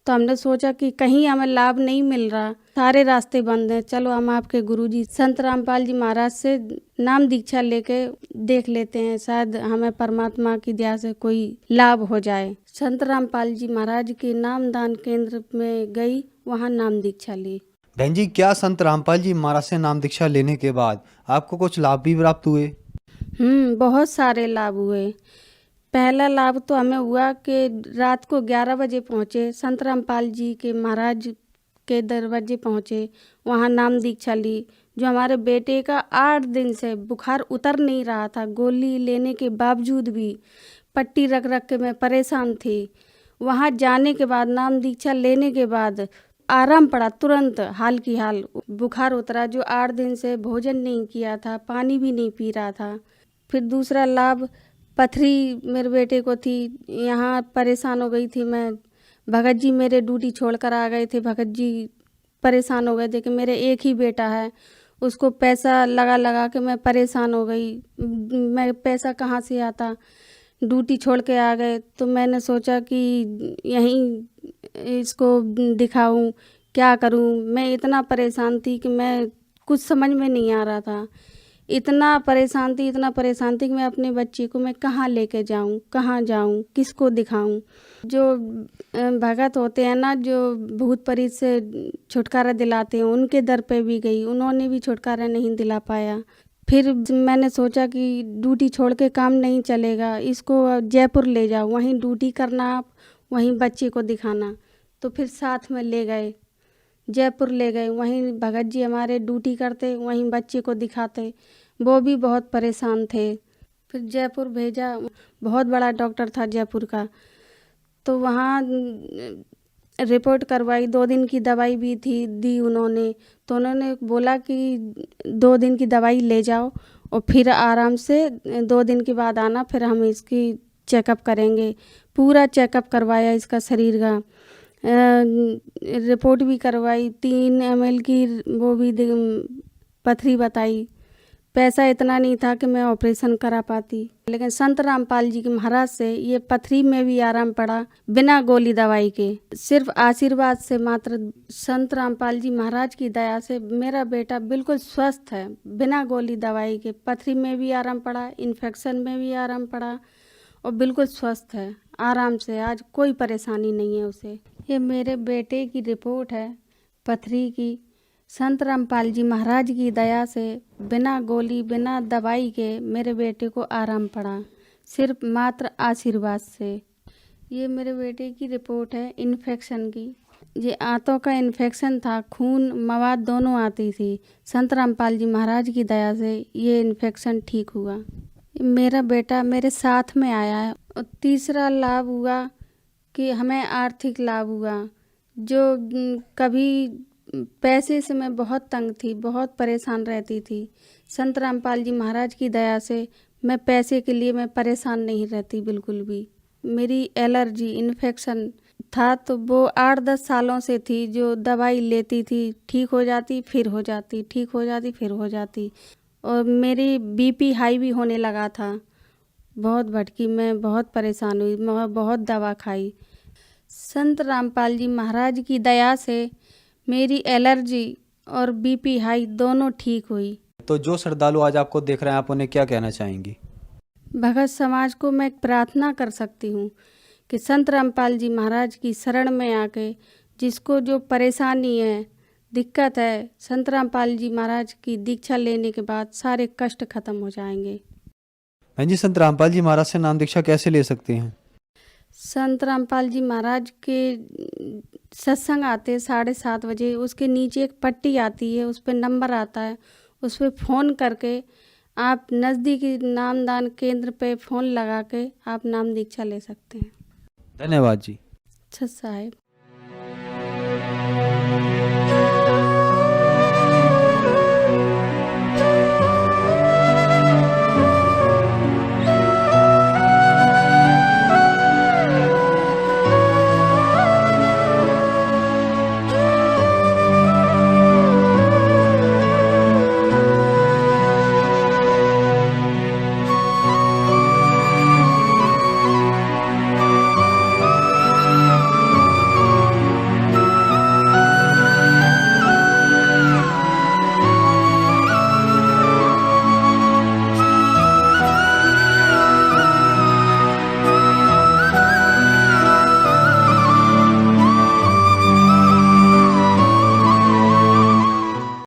तो हमने सोचा कि कहीं हमें लाभ नहीं मिल रहा, सारे रास्ते बंद हैं, चलो हम आपके गुरुजी संत रामपाल जी महाराज से नाम दीक्षा लेके देख लेते हैं, शायद हमें परमात्मा की दया से कोई लाभ हो जाए। संत रामपाल जी महाराज के नामदान केंद्र में गई, वहाँ नाम दीक्षा ली। बहन जी, क्या संत रामपाल जी महाराज से नाम दीक्षा लेने के बाद आपको कुछ लाभ भी प्राप्त हुए? बहुत सारे लाभ हुए। पहला लाभ तो हमें हुआ कि रात को 11 बजे पहुँचे, संत रामपाल जी के महाराज के दरवाजे पहुँचे, वहाँ नाम दीक्षा ली। जो हमारे बेटे का 8 दिन से बुखार उतर नहीं रहा था, गोली लेने के बावजूद भी पट्टी रख रख के मैं परेशान थी। वहाँ जाने के बाद, नाम दीक्षा लेने के बाद आराम पड़ा, तुरंत हाल की हाल बुखार उतरा। जो 8 दिन से भोजन नहीं किया था, पानी भी नहीं पी रहा था। फिर दूसरा लाभ, पथरी मेरे बेटे को थी, यहाँ परेशान हो गई थी मैं। भगत जी मेरे ड्यूटी छोड़कर आ गए थे, भगत जी परेशान हो गए थे कि मेरे एक ही बेटा है, उसको पैसा लगा लगा के मैं परेशान हो गई, मैं पैसा कहाँ से आता, ड्यूटी छोड़ के आ गए। तो मैंने सोचा कि यहीं इसको दिखाऊं, क्या करूं। मैं इतना परेशान थी कि मैं कुछ समझ में नहीं आ रहा था, इतना परेशान थी कि मैं अपने बच्चे को मैं कहाँ लेके जाऊं, कहाँ जाऊं, किसको दिखाऊं। जो भगत होते हैं ना, जो भूत प्रेत से छुटकारा दिलाते हैं, उनके दर पे भी गई, उन्होंने भी छुटकारा नहीं दिला पाया। फिर मैंने सोचा कि ड्यूटी छोड़ के काम नहीं चलेगा, इसको जयपुर ले जाओ, वहीं ड्यूटी करना आप, वहीं बच्चे को दिखाना। तो फिर साथ में ले गए, जयपुर ले गए, वहीं भगत जी हमारे ड्यूटी करते, वहीं बच्चे को दिखाते। वो भी बहुत परेशान थे। फिर जयपुर भेजा, बहुत बड़ा डॉक्टर था जयपुर का, तो वहाँ रिपोर्ट करवाई, 2 दिन की दवाई भी दी उन्होंने। तो उन्होंने बोला कि 2 दिन की दवाई ले जाओ और फिर आराम से 2 दिन के बाद आना, फिर हम इसकी चेकअप करेंगे। पूरा चेकअप करवाया इसका शरीर का, रिपोर्ट भी करवाई, 3 ml की वो भी पथरी बताई। पैसा इतना नहीं था कि मैं ऑपरेशन करा पाती, लेकिन संत रामपाल जी के महाराज से ये पथरी में भी आराम पड़ा, बिना गोली दवाई के, सिर्फ आशीर्वाद से मात्र। संत रामपाल जी महाराज की दया से मेरा बेटा बिल्कुल स्वस्थ है, बिना गोली दवाई के। पथरी में भी आराम पड़ा, इन्फेक्शन में भी आराम पड़ा और बिल्कुल स्वस्थ है, आराम से। आज कोई परेशानी नहीं है उसे। ये मेरे बेटे की रिपोर्ट है पथरी की। संत रामपाल जी महाराज की दया से बिना गोली, बिना दवाई के मेरे बेटे को आराम पड़ा, सिर्फ मात्र आशीर्वाद से। ये मेरे बेटे की रिपोर्ट है इन्फेक्शन की। ये आंतों का इन्फेक्शन था, खून मवाद दोनों आती थी। संत रामपाल जी महाराज की दया से ये इन्फेक्शन ठीक हुआ। मेरा बेटा मेरे साथ में आया है। और तीसरा लाभ हुआ कि हमें आर्थिक लाभ हुआ। जो कभी पैसे से मैं बहुत तंग थी, बहुत परेशान रहती थी, संत रामपाल जी महाराज की दया से मैं पैसे के लिए मैं परेशान नहीं रहती बिल्कुल भी। मेरी एलर्जी, इन्फेक्शन था तो वो 8-10 सालों से थी, जो दवाई लेती थी, ठीक हो जाती फिर हो जाती, ठीक हो जाती फिर हो जाती। और मेरी बीपी हाई भी होने लगा था, बहुत भटकी, मैं बहुत परेशान हुई, मैं बहुत दवा खाई। संत रामपाल जी महाराज की दया से मेरी एलर्जी और बीपी हाई दोनों ठीक हुई। तो जो श्रद्धालु आज आपको देख रहे हैं, आप उन्हें क्या कहना चाहेंगी? भगत समाज को मैं प्रार्थना कर सकती हूँ कि संत रामपाल जी महाराज की शरण में आके जिसको जो परेशानी है, दिक्कत है, संत रामपाल जी महाराज की दीक्षा लेने के बाद सारे कष्ट खत्म हो जाएंगे। बहन जी, संत रामपाल जी महाराज से नाम दीक्षा कैसे ले सकते हैं? संत रामपाल जी महाराज के सत्संग आते 7:30 बजे, उसके नीचे एक पट्टी आती है, उस पर नंबर आता है, उस पर फ़ोन करके आप नज़दीकी नामदान केंद्र पे फ़ोन लगा के आप नाम दीक्षा ले सकते हैं। धन्यवाद जी। अच्छा साहेब।